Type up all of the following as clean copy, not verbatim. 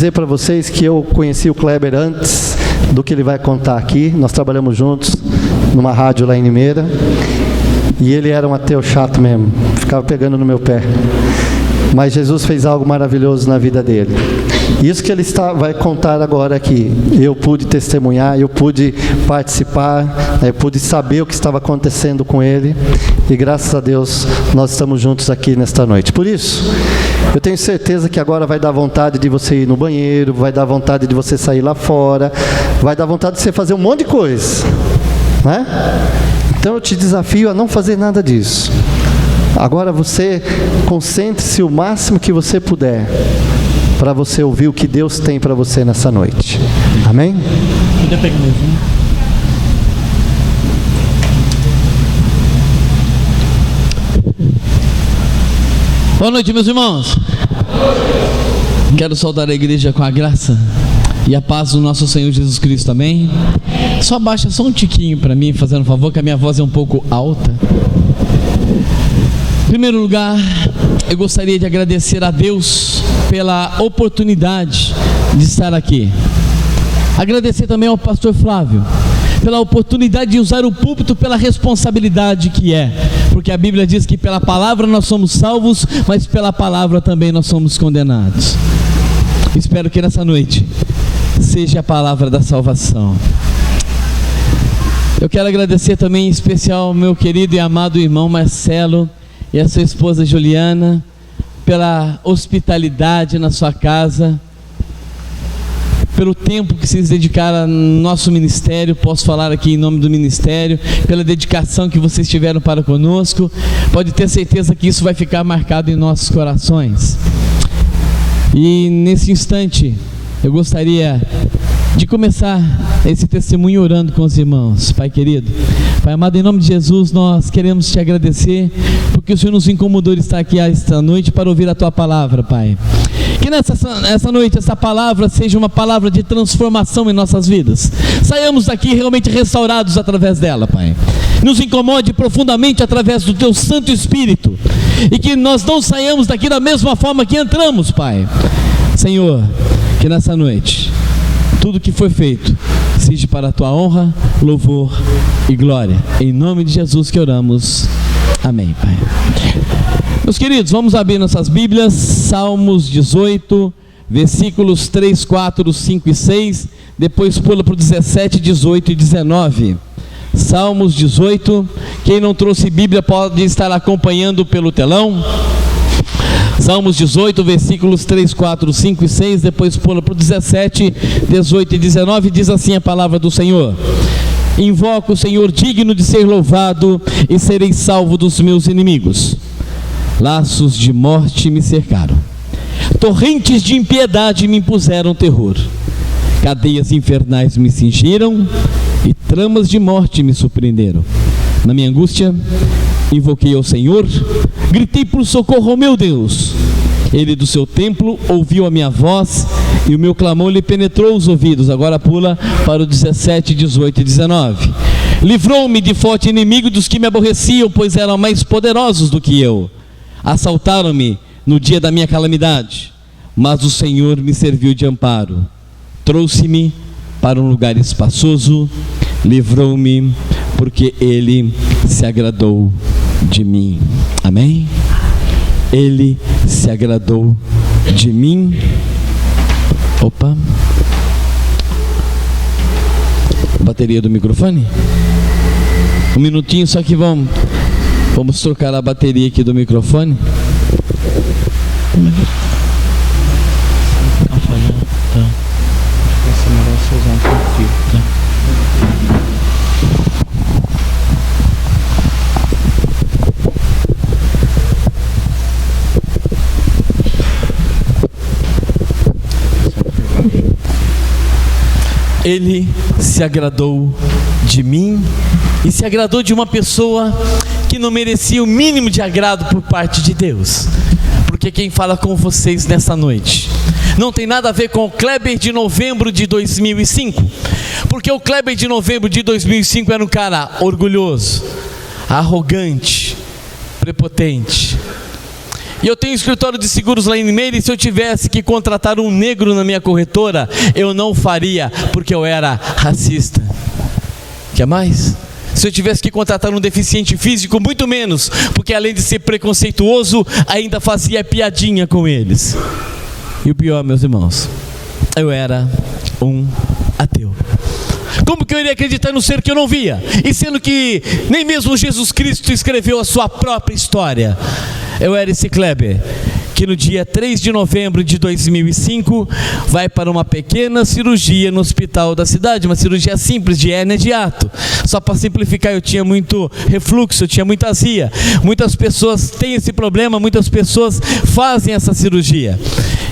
dizer para vocês que eu conheci o Kleber antes do que ele vai contar aqui. Nós trabalhamos juntos numa rádio lá em Limeira. E ele era um ateu chato mesmo, ficava pegando no meu pé. Mas Jesus fez algo maravilhoso na vida dele. Isso que ele vai contar agora aqui, eu pude testemunhar, eu pude participar, eu pude saber o que estava acontecendo com ele. E graças a Deus nós estamos juntos aqui nesta noite. Por isso, eu tenho certeza que agora vai dar vontade de você ir no banheiro, vai dar vontade de você sair lá fora, vai dar vontade de você fazer um monte de coisa, né? Então eu te desafio a não fazer nada disso. Agora você concentre-se o máximo que você puder para você ouvir o que Deus tem para você nessa noite. Amém? Boa noite, meus irmãos. Quero saudar a igreja com a graça e a paz do nosso Senhor Jesus Cristo, amém? Só abaixa só um tiquinho para mim, fazendo um favor, que a minha voz é um pouco alta. Em primeiro lugar, eu gostaria de agradecer a Deus pela oportunidade de estar aqui. Agradecer também ao pastor Flávio pela oportunidade de usar o púlpito, pela responsabilidade que é, porque a Bíblia diz que pela palavra nós somos salvos, mas pela palavra também nós somos condenados. Espero que nessa noite seja a palavra da salvação. Eu quero agradecer também em especial ao meu querido e amado irmão Marcelo e a sua esposa Juliana pela hospitalidade na sua casa, pelo tempo que vocês dedicaram ao nosso ministério. Posso falar aqui em nome do ministério, pela dedicação que vocês tiveram para conosco. Pode ter certeza que isso vai ficar marcado em nossos corações. E nesse instante eu gostaria de começar esse testemunho orando com os irmãos. Pai querido, Pai amado, em nome de Jesus, nós queremos te agradecer, porque o Senhor nos incomodou de estar aqui esta noite para ouvir a tua palavra, Pai. Que nessa noite essa palavra seja uma palavra de transformação em nossas vidas. Saiamos daqui realmente restaurados através dela, Pai. Nos incomode profundamente através do teu Santo Espírito, e que nós não saiamos daqui da mesma forma que entramos, Pai. Senhor, que nessa noite tudo que foi feito seja para a tua honra, louvor e glória. Em nome de Jesus que oramos. Amém, Pai. Meus queridos, vamos abrir nossas Bíblias. Salmos 18, versículos 3, 4, 5 e 6. Depois pula para o 17, 18 e 19. Salmos 18. Quem não trouxe Bíblia pode estar acompanhando pelo telão. Salmos 18, versículos 3, 4, 5 e 6, depois pula para o 17, 18 e 19, diz assim a palavra do Senhor: Invoco o Senhor digno de ser louvado, e serei salvo dos meus inimigos. Laços de morte me cercaram, torrentes de impiedade me impuseram terror, cadeias infernais me cingiram, e tramas de morte me surpreenderam. Na minha angústia invoquei ao Senhor, gritei por socorro ao meu Deus. Ele do seu templo ouviu a minha voz, e o meu clamor lhe penetrou os ouvidos. Agora pula para o 17, 18 e 19. Livrou-me de forte inimigo dos que me aborreciam, pois eram mais poderosos do que eu. Assaltaram-me no dia da minha calamidade, mas o Senhor me serviu de amparo. Trouxe-me para um lugar espaçoso, livrou-me, porque Ele se agradou de mim. Amém? Ele se agradou de mim. Opa. Bateria do microfone? Um minutinho, só que vamos trocar a bateria aqui do microfone. Ele se agradou de mim, e se agradou de uma pessoa que não merecia o mínimo de agrado por parte de Deus. Porque quem fala com vocês nessa noite não tem nada a ver com o Kleber de novembro de 2005, porque o Kleber de novembro de 2005 era um cara orgulhoso, arrogante, prepotente. E eu tenho um escritório de seguros lá em Limeira, e se eu tivesse que contratar um negro na minha corretora, eu não faria, porque eu era racista. Quer mais? Se eu tivesse que contratar um deficiente físico, muito menos, porque além de ser preconceituoso, ainda fazia piadinha com eles. E o pior, meus irmãos, eu era um ateu. Como que eu iria acreditar no ser que eu não via? E sendo que nem mesmo Jesus Cristo escreveu a sua própria história. Eu era esse Kleber, que no dia 3 de novembro de 2005, vai para uma pequena cirurgia no hospital da cidade, uma cirurgia simples de hérnia de hiato. Só para simplificar, eu tinha muito refluxo, eu tinha muita azia. Muitas pessoas têm esse problema, muitas pessoas fazem essa cirurgia.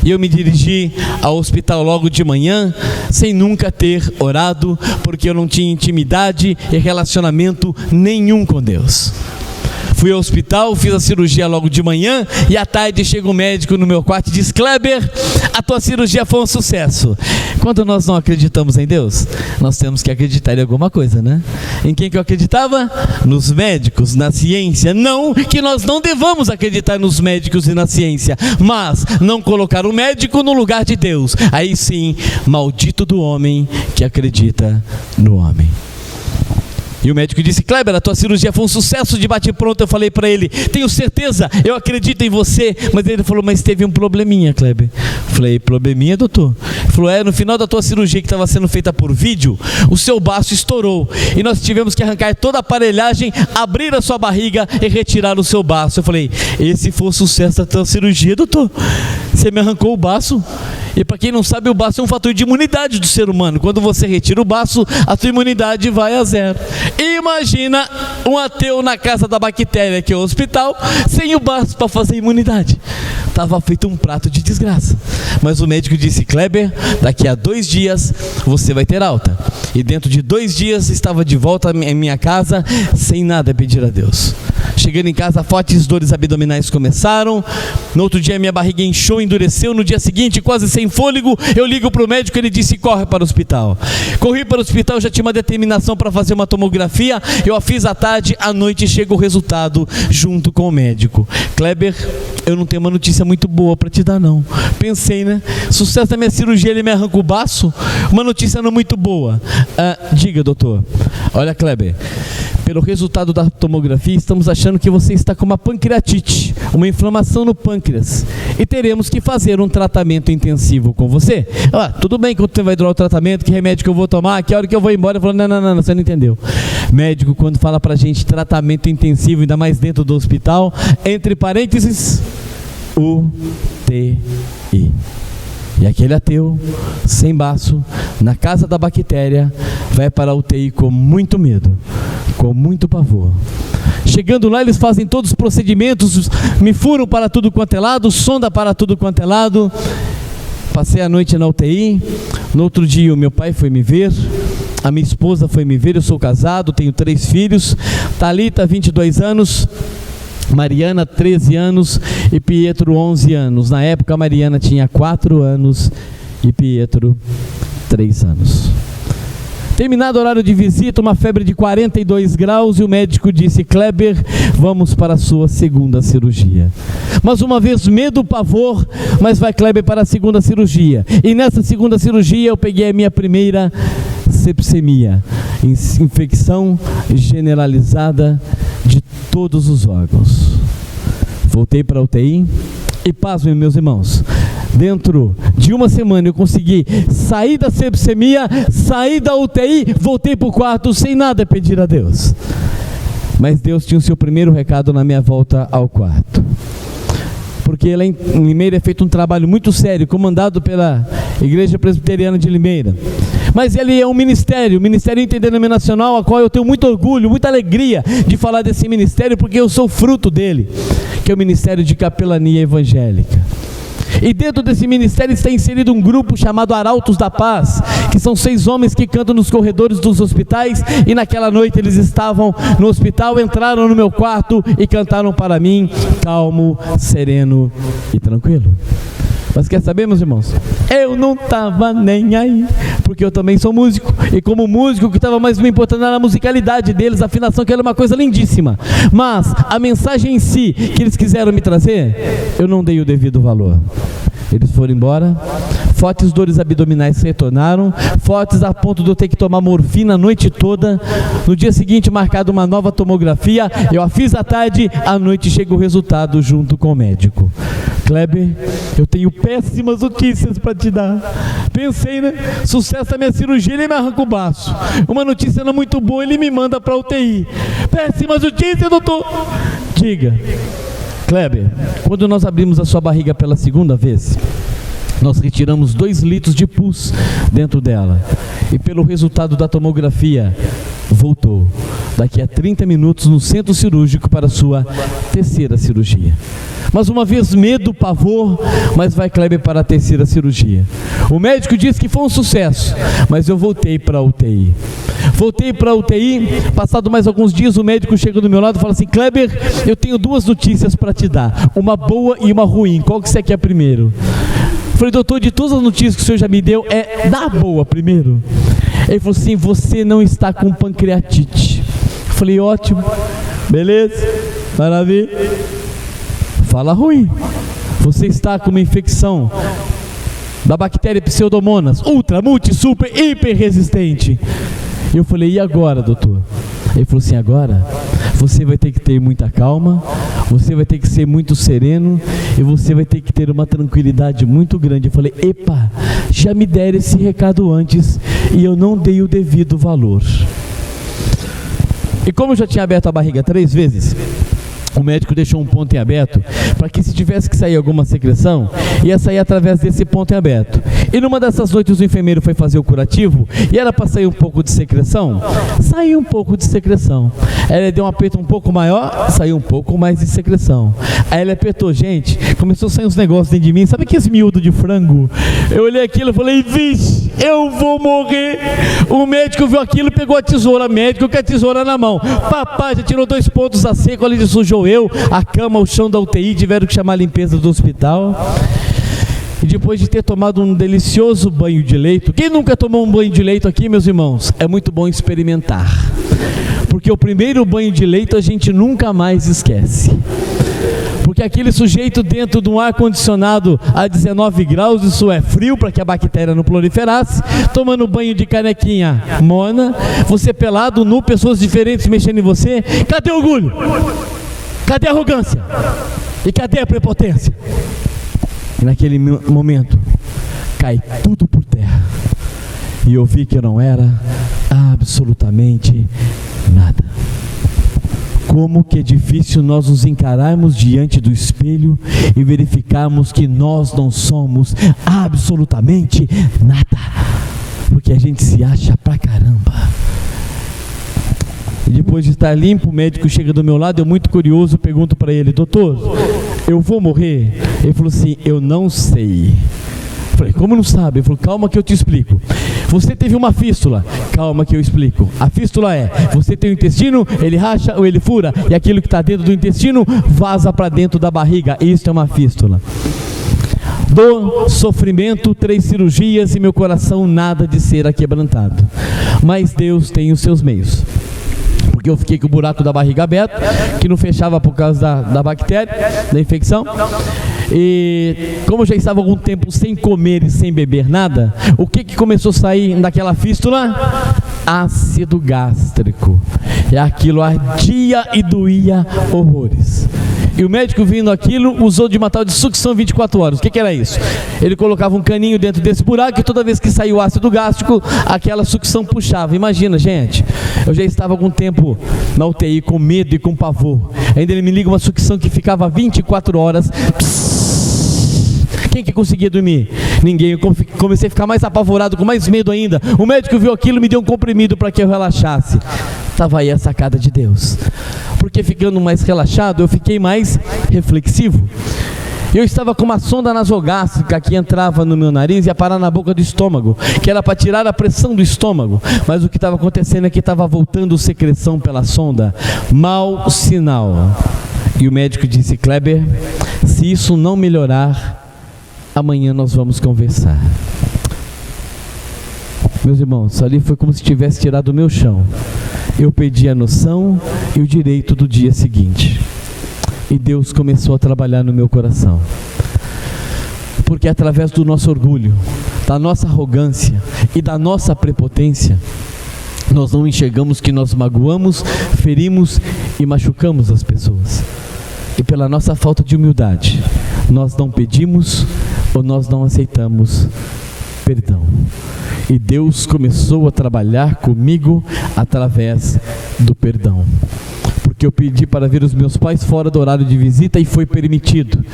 E eu me dirigi ao hospital logo de manhã, sem nunca ter orado, porque eu não tinha intimidade e relacionamento nenhum com Deus. Fui ao hospital, fiz a cirurgia logo de manhã, e à tarde chega um médico no meu quarto e diz: Kleber, a tua cirurgia foi um sucesso. Quando nós não acreditamos em Deus, nós temos que acreditar em alguma coisa, né? Em quem que eu acreditava? Nos médicos, na ciência. Não que nós não devamos acreditar nos médicos e na ciência, mas não colocar o médico no lugar de Deus. Aí sim, maldito do homem que acredita no homem. E o médico disse: Kleber, a tua cirurgia foi um sucesso de bate-pronto. Eu falei para ele: tenho certeza, eu acredito em você. Mas ele falou: mas teve um probleminha, Kleber. Eu falei: probleminha, doutor? Ele falou: no final da tua cirurgia, que estava sendo feita por vídeo, o seu baço estourou, e nós tivemos que arrancar toda a aparelhagem, abrir a sua barriga e retirar o seu baço. Eu falei: esse foi o sucesso da tua cirurgia, doutor? Você me arrancou o baço? E para quem não sabe, o baço é um fator de imunidade do ser humano. Quando você retira o baço, a sua imunidade vai a zero. Imagina um ateu na casa da bactéria, que é o hospital, sem o baço para fazer imunidade. Estava feito um prato de desgraça. Mas o médico disse: Kleber, daqui a 2 dias você vai ter alta. E dentro de 2 dias estava de volta em minha casa, sem nada pedir a Deus. Chegando em casa, fortes dores abdominais começaram. No outro dia minha barriga inchou, endureceu. No dia seguinte, quase sem fôlego, eu ligo para o médico, ele disse: corre para o hospital. Corri para o hospital, já tinha uma determinação para fazer uma tomografia. Eu a fiz à tarde, à noite chega o resultado junto com o médico. Kleber, eu não tenho uma notícia muito boa para te dar não. Pensei, né? Sucesso da minha cirurgia, ele me arranca o baço. Uma notícia não muito boa. Diga, doutor. Olha, Kleber, pelo resultado da tomografia, estamos achando que você está com uma pancreatite, uma inflamação no pâncreas, e teremos que fazer um tratamento intensivo com você. Tudo bem, quanto tempo vai durar o tratamento, que remédio que eu vou tomar, que hora que eu vou embora? Eu falo: não, você não entendeu. Médico, quando fala pra gente tratamento intensivo, ainda mais dentro do hospital, entre parênteses, UTI. E aquele ateu, sem baço, na casa da bactéria, vai para a UTI com muito medo, com muito pavor. Chegando lá, eles fazem todos os procedimentos, me furam para tudo quanto é lado, sonda para tudo quanto é lado. Passei a noite na UTI. No outro dia o meu pai foi me ver, a minha esposa foi me ver. Eu sou casado, tenho 3 filhos, Thalita, 22 anos, Mariana, 13 anos e Pietro, 11 anos. Na época, a Mariana tinha 4 anos e Pietro, 3 anos. Terminado o horário de visita, uma febre de 42 graus, e o médico disse: Kleber, vamos para a sua segunda cirurgia. Mas uma vez, medo, pavor, mas vai, Kleber, para a segunda cirurgia. E nessa segunda cirurgia eu peguei a minha primeira sepsemia, infecção generalizada de todos os órgãos. Voltei para a UTI e, pasmem, meus irmãos, dentro de uma semana eu consegui sair da sepsemia, sair da UTI, voltei para o quarto sem nada pedir a Deus. Mas Deus tinha o seu primeiro recado na minha volta ao quarto. Porque lá em Limeira é feito um trabalho muito sério, comandado pela Igreja Presbiteriana de Limeira. Mas ele é um ministério, o Ministério Interdenominacional, a qual eu tenho muito orgulho, muita alegria de falar desse ministério, porque eu sou fruto dele, que é o Ministério de Capelania Evangélica. E dentro desse ministério está inserido um grupo chamado Arautos da Paz, que são 6 homens que cantam nos corredores dos hospitais. E naquela noite eles estavam no hospital, entraram no meu quarto e cantaram para mim, calmo, sereno e tranquilo. Mas quer saber, meus irmãos? Eu não estava nem aí, porque eu também sou músico, e como músico, o que estava mais me importando era a musicalidade deles, a afinação, que era uma coisa lindíssima, mas a mensagem em si, que eles quiseram me trazer, eu não dei o devido valor. Eles foram embora, fortes dores abdominais retornaram, fortes a ponto de eu ter que tomar morfina a noite toda. No dia seguinte, marcado uma nova tomografia, eu a fiz à tarde, à noite chega o resultado junto com o médico. Kleber, eu tenho péssimas notícias para te dar. Pensei, né? Sucesso da minha cirurgia, ele me arranca o baço. Uma notícia não muito boa, ele me manda para UTI. Péssimas notícias, doutor. Diga. Kleber, quando nós abrimos a sua barriga pela segunda vez, nós retiramos 2 litros de pus dentro dela, e pelo resultado da tomografia, voltou daqui a 30 minutos no centro cirúrgico para a sua 3ª cirurgia. Mas uma vez medo, pavor, mas vai, Kleber, para a 3ª cirurgia. O médico disse que foi um sucesso, mas eu voltei para a UTI. Voltei para a UTI, passado mais alguns dias, o médico chega do meu lado e fala assim: Kleber, eu tenho 2 notícias para te dar, uma boa e uma ruim, qual que você quer primeiro? Eu falei: doutor, de todas as notícias que o senhor já me deu, dá boa primeiro. Ele falou assim: você não está com pancreatite. Eu falei: ótimo, beleza, maravilha. Fala ruim, você está com uma infecção da bactéria Pseudomonas, ultra, multi, super, hiper resistente. Eu falei: e agora, doutor? Ele falou assim: agora você vai ter que ter muita calma, você vai ter que ser muito sereno, e você vai ter que ter uma tranquilidade muito grande. Eu falei: epa, já me deram esse recado antes e eu não dei o devido valor. E como eu já tinha aberto a barriga 3 vezes, o médico deixou um ponto em aberto, para que se tivesse que sair alguma secreção, ia sair através desse ponto em aberto. E numa dessas noites o enfermeiro foi fazer o curativo, e era para sair um pouco de secreção, saiu um pouco de secreção. Aí ele deu um aperto um pouco maior, saiu um pouco mais de secreção. Aí ele apertou, gente, começou a sair uns negócios dentro de mim, sabe aqueles miúdos de frango? Eu olhei aquilo e falei: vixe, eu vou morrer. O médico viu aquilo, pegou a tesoura, médico com a tesoura na mão. Papai já tirou 2 pontos a seco, ali sujou eu, a cama, o chão da UTI, tiveram que chamar a limpeza do hospital. E depois de ter tomado um delicioso banho de leito, quem nunca tomou um banho de leito aqui, meus irmãos? É muito bom experimentar, porque o primeiro banho de leito a gente nunca mais esquece. Porque aquele sujeito dentro de um ar-condicionado a 19 graus, isso é frio para que a bactéria não proliferasse, tomando banho de canequinha mona, você pelado, nu, pessoas diferentes mexendo em você. Cadê o orgulho? Cadê a arrogância? E cadê a prepotência? E naquele momento, cai tudo por terra, e eu vi que eu não era absolutamente nada. Como que é difícil nós nos encararmos diante do espelho e verificarmos que nós não somos absolutamente nada, porque a gente se acha pra caramba. E depois de estar limpo, o médico chega do meu lado, eu muito curioso, pergunto para ele: doutor, eu vou morrer? Ele falou assim: eu não sei. Eu falei: como não sabe? Ele falou: calma que eu te explico. Você teve uma fístula, calma que eu explico. A fístula é, você tem o intestino, ele racha ou ele fura, e aquilo que está dentro do intestino vaza para dentro da barriga. Isso é uma fístula. Dor, sofrimento, 3 cirurgias e meu coração nada de ser aquebrantado. Mas Deus tem os seus meios. Porque eu fiquei com o buraco da barriga aberto, que não fechava por causa da bactéria, da infecção. E como eu já estava algum tempo sem comer e sem beber nada, o que começou a sair daquela fístula? Ácido gástrico. E aquilo ardia e doía horrores. E o médico, vindo aquilo, usou de uma tal de sucção 24 horas. O que era isso? Ele colocava um caninho dentro desse buraco e toda vez que saiu o ácido gástrico, aquela sucção puxava. Imagina, gente, eu já estava algum tempo na UTI com medo e com pavor. Ainda ele me liga uma sucção que ficava 24 horas. Quem que conseguia dormir? Ninguém. Eu comecei a ficar mais apavorado, com mais medo ainda. O médico viu aquilo e me deu um comprimido para que eu relaxasse. Estava aí a sacada de Deus. Porque ficando mais relaxado, eu fiquei mais reflexivo. Eu estava com uma sonda nasogástrica que entrava no meu nariz e ia parar na boca do estômago, que era para tirar a pressão do estômago. Mas o que estava acontecendo é que estava voltando secreção pela sonda. Mau sinal. E o médico disse: Kleber, se isso não melhorar, amanhã nós vamos conversar. Meus irmãos, ali foi como se tivesse tirado o meu chão. Eu perdi a noção e o direito do dia seguinte. E Deus começou a trabalhar no meu coração. Porque através do nosso orgulho, da nossa arrogância e da nossa prepotência, nós não enxergamos que nós magoamos, ferimos e machucamos as pessoas. E pela nossa falta de humildade, nós não pedimos ou nós não aceitamos perdão. E Deus começou a trabalhar comigo através do perdão. Porque eu pedi para ver os meus pais fora do horário de visita e foi permitido.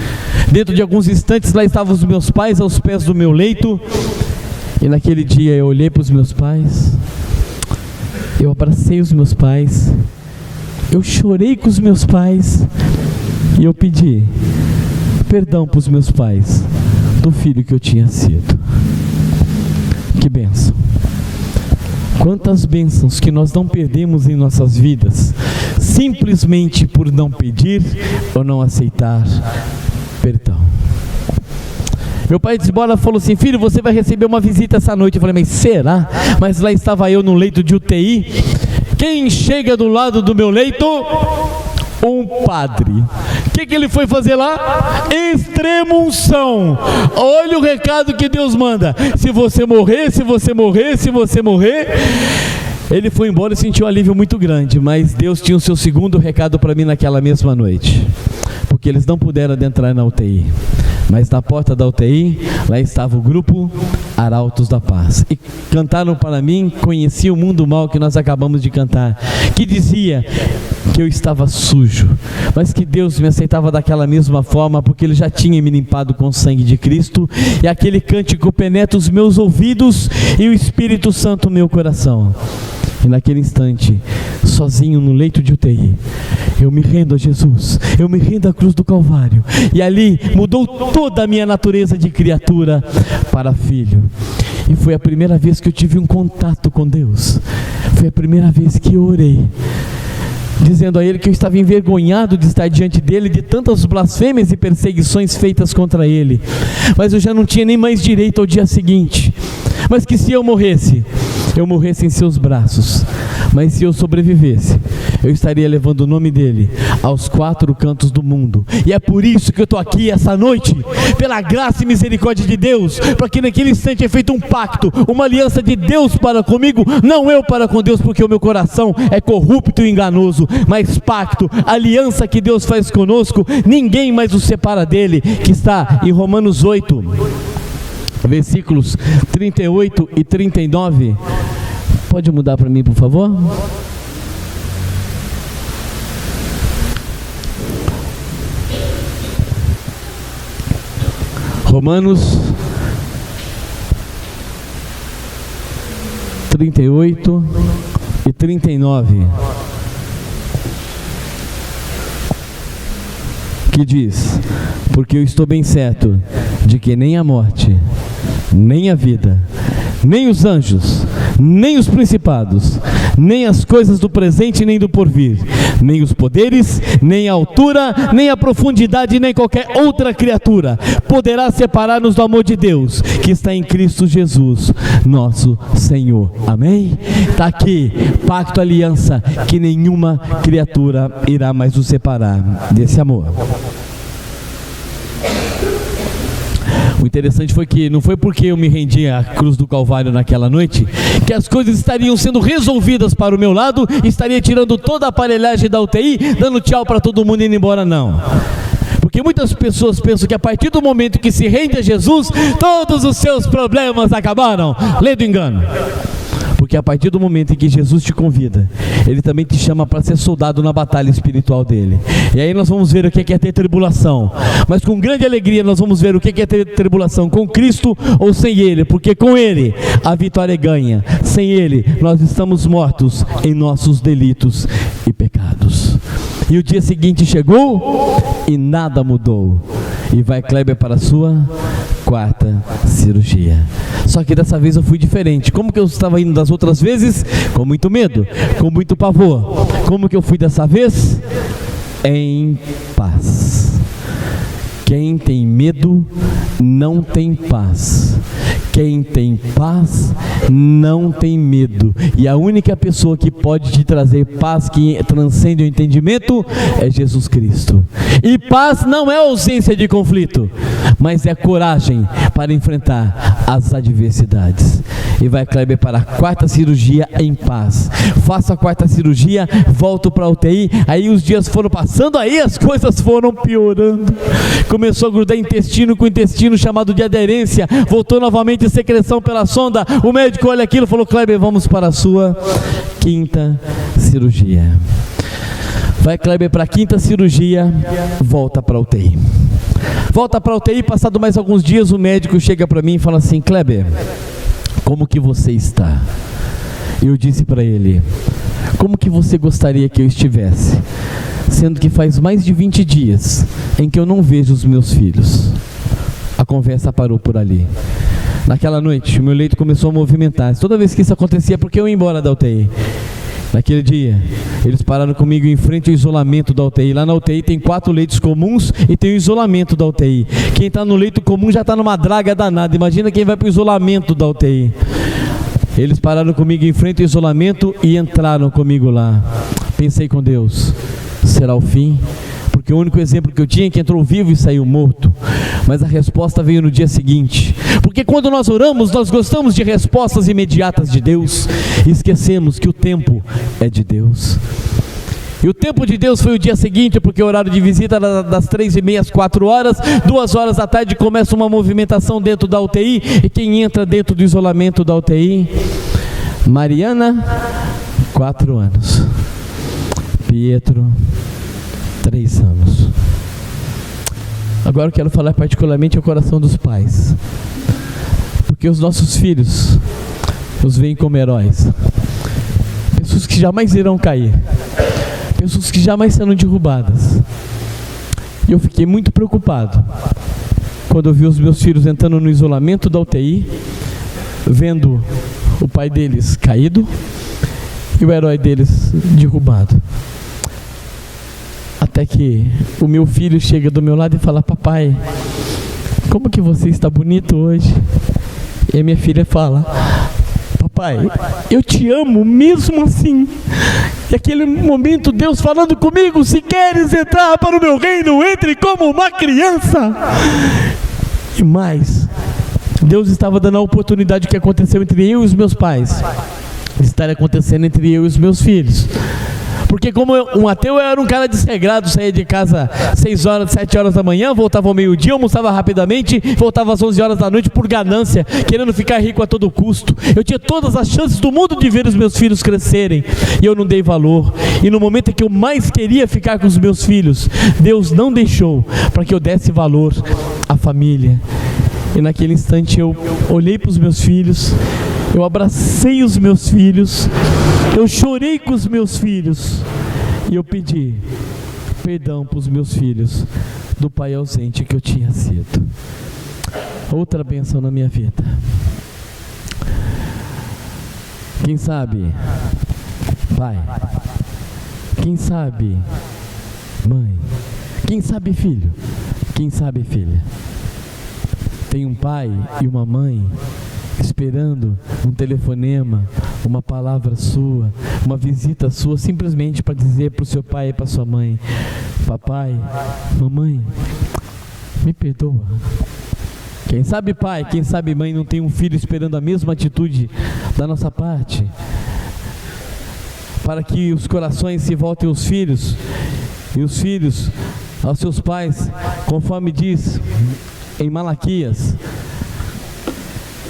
Dentro de alguns instantes lá estavam os meus pais aos pés do meu leito. E naquele dia eu olhei para os meus pais, eu abracei os meus pais, eu chorei com os meus pais e eu pedi perdão para os meus pais do filho que eu tinha sido. Que bênção! Quantas bênçãos que nós não perdemos em nossas vidas, simplesmente por não pedir ou não aceitar perdão. Meu pai de bola falou assim: filho, você vai receber uma visita essa noite. Eu falei: mas será? Mas lá estava eu no leito de UTI. Quem chega do lado do meu leito? Um padre. O que ele foi fazer lá? Extrema unção. Olha o recado que Deus manda: se você morrer, se você morrer, se você morrer. Ele foi embora e sentiu um alívio muito grande. Mas Deus tinha o seu segundo recado para mim naquela mesma noite. Porque eles não puderam adentrar na UTI. Mas na porta da UTI, lá estava o grupo Arautos da Paz. E cantaram para mim Conheci o Mundo Mal, que nós acabamos de cantar. Que dizia que eu estava sujo, mas que Deus me aceitava daquela mesma forma, porque Ele já tinha me limpado com o sangue de Cristo. E aquele cântico penetra os meus ouvidos e o Espírito Santo no meu coração. E naquele instante, sozinho no leito de UTI, eu me rendo a Jesus, eu me rendo à cruz do Calvário. E ali mudou toda a minha natureza de criatura para filho. E foi a primeira vez que eu tive um contato com Deus. Foi a primeira vez que eu orei, dizendo a Ele que eu estava envergonhado de estar diante dEle, de tantas blasfêmias e perseguições feitas contra Ele. Mas eu já não tinha nem mais direito ao dia seguinte. Mas que se eu morresse em seus braços. Mas se eu sobrevivesse, eu estaria levando o nome dele aos 4 cantos do mundo. E é por isso que eu estou aqui essa noite, pela graça e misericórdia de Deus, para que naquele instante é feito um pacto, uma aliança de Deus para comigo, não eu para com Deus, porque o meu coração é corrupto e enganoso, mas pacto, aliança que Deus faz conosco, ninguém mais o separa dele, que está em Romanos 8, versículos 38 e 39. Pode mudar para mim, por favor? Romanos 38 e 39. Que diz: porque eu estou bem certo de que nem a morte, nem a vida, nem os anjos, nem os principados, nem as coisas do presente nem do porvir, nem os poderes, nem a altura, nem a profundidade, nem qualquer outra criatura poderá separar-nos do amor de Deus que está em Cristo Jesus, nosso Senhor. Amém? Está aqui, pacto, aliança, que nenhuma criatura irá mais nos separar desse amor. O interessante foi que não foi porque eu me rendi à cruz do Calvário naquela noite que as coisas estariam sendo resolvidas para o meu lado, estaria tirando toda a aparelhagem da UTI, dando tchau para todo mundo e indo embora, não. Porque muitas pessoas pensam que a partir do momento que se rende a Jesus, todos os seus problemas acabaram. Lê do engano. Porque a partir do momento em que Jesus te convida, Ele também te chama para ser soldado na batalha espiritual dele. E aí nós vamos ver o que é ter tribulação. Mas com grande alegria nós vamos ver o que é ter tribulação, com Cristo ou sem Ele. Porque com Ele a vitória é ganha. Sem Ele nós estamos mortos em nossos delitos e pecados. E o dia seguinte chegou e nada mudou. E vai Kleber para a sua 4ª cirurgia. Só que dessa vez eu fui diferente. Como que eu estava indo das outras vezes? Com muito medo, com muito pavor. Como que eu fui dessa vez? Em paz. Quem tem medo não tem paz. Quem tem paz não tem medo. E a única pessoa que pode te trazer paz que transcende o entendimento é Jesus Cristo. E paz não é ausência de conflito, mas é coragem para enfrentar as adversidades. E vai, Kleber, para a 4ª cirurgia em paz. Faço a 4ª cirurgia, volto para a UTI. Aí os dias foram passando, aí as coisas foram piorando. Começou a grudar intestino com intestino, chamado de aderência. Voltou novamente secreção pela sonda. O médico olha aquilo e falou: Kleber, vamos para a sua 5ª cirurgia. Vai, Kleber, para a 5ª cirurgia, volta para a UTI. Volta para a UTI, passado mais alguns dias, o médico chega para mim e fala assim: Kleber, como que você está? Eu disse para ele: como que você gostaria que eu estivesse? Sendo que faz mais de 20 dias em que eu não vejo os meus filhos. A conversa parou por ali. Naquela noite, o meu leito começou a movimentar. Toda vez que isso acontecia, porque eu ia embora da UTI. Naquele dia, eles pararam comigo em frente ao isolamento da UTI. Lá na UTI tem 4 leitos comuns e tem o isolamento da UTI. Quem está no leito comum já está numa draga danada. Imagina quem vai para o isolamento da UTI. Eles pararam comigo em frente ao isolamento e entraram comigo lá. Pensei com Deus: será o fim? Porque o único exemplo que eu tinha é que entrou vivo e saiu morto. Mas a resposta veio no dia seguinte. Porque quando nós oramos, nós gostamos de respostas imediatas de Deus e esquecemos que o tempo é de Deus. E o tempo de Deus foi o dia seguinte, porque o horário de visita era das 3h30 às 4h. 2h da tarde começa uma movimentação dentro da UTI. E quem entra dentro do isolamento da UTI? Mariana, 4 anos. Pietro, 3 anos. Agora eu quero falar particularmente ao coração dos pais, porque os nossos filhos os veem como heróis, pessoas que jamais irão cair, pessoas que jamais serão derrubadas. E eu fiquei muito preocupado quando eu vi os meus filhos entrando no isolamento da UTI, vendo o pai deles caído e o herói deles derrubado. Até que o meu filho chega do meu lado e fala: papai, como que você está bonito hoje? E a minha filha fala: papai, eu te amo mesmo assim. E aquele momento Deus falando comigo: se queres entrar para o meu reino, entre como uma criança. E mais, Deus estava dando a oportunidade que aconteceu entre eu e os meus pais de estar acontecendo entre eu e os meus filhos. Porque como um ateu, eu era um cara desregrado, saía de casa 6h, 7h da manhã, voltava ao meio-dia, almoçava rapidamente, voltava às 11h da noite por ganância, querendo ficar rico a todo custo. Eu tinha todas as chances do mundo de ver os meus filhos crescerem, e eu não dei valor. E no momento em que eu mais queria ficar com os meus filhos, Deus não deixou para que eu desse valor à família. E naquele instante eu olhei para os meus filhos, eu abracei os meus filhos, eu chorei com os meus filhos e eu pedi perdão para os meus filhos do pai ausente que eu tinha sido. Outra bênção na minha vida. Quem sabe, pai? Quem sabe, mãe? Quem sabe, filho? Quem sabe, filha? Tem um pai e uma mãe esperando um telefonema, uma palavra sua, uma visita sua, simplesmente para dizer para o seu pai e para sua mãe: papai, mamãe, me perdoa. Quem sabe pai, quem sabe mãe não tem um filho esperando a mesma atitude da nossa parte, para que os corações se voltem aos filhos e os filhos aos seus pais, conforme diz em Malaquias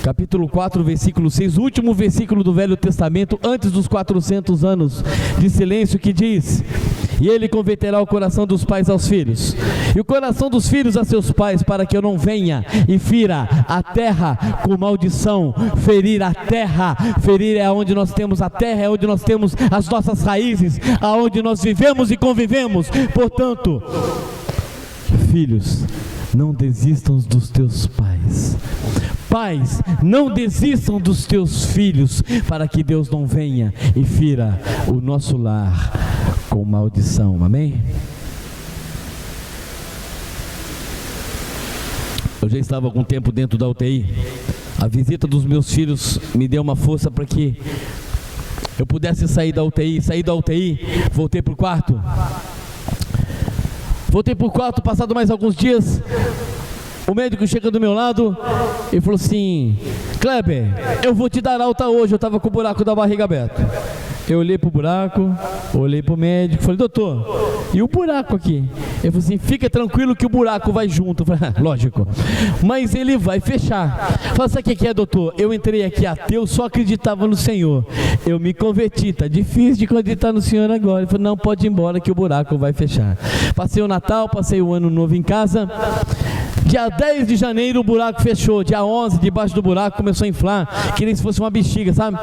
capítulo 4, versículo 6, o último versículo do Velho Testamento, antes dos 400 anos de silêncio, que diz: e ele converterá o coração dos pais aos filhos, e o coração dos filhos a seus pais, para que eu não venha e fira a terra com maldição. Ferir a terra, ferir é onde nós temos a terra, é onde nós temos as nossas raízes, aonde nós vivemos e convivemos. Portanto, filhos, não desistam dos teus pais. Pais, não desistam dos teus filhos, para que Deus não venha e fira o nosso lar com maldição. Amém? Eu já estava algum tempo dentro da UTI. A visita dos meus filhos me deu uma força para que eu pudesse sair da UTI. Saí da UTI, voltei para o quarto. Passado mais alguns dias, o médico chega do meu lado e falou assim: Kleber, eu vou te dar alta hoje. Eu estava com o buraco da barriga aberto. Eu olhei para o buraco, olhei para o médico, falei: doutor, e o buraco aqui? Ele falou assim: fica tranquilo que o buraco vai junto. Eu falei: lógico, mas ele vai fechar. Eu falei: sabe o que é, doutor? Eu entrei aqui ateu, só acreditava no Senhor. Eu me converti, tá difícil de acreditar no Senhor agora. Ele falou: não, pode ir embora que o buraco vai fechar. Passei o Natal, passei o Ano Novo em casa. Dia 10 de janeiro o buraco fechou. Dia 11, debaixo do buraco começou a inflar, que nem se fosse uma bexiga, sabe?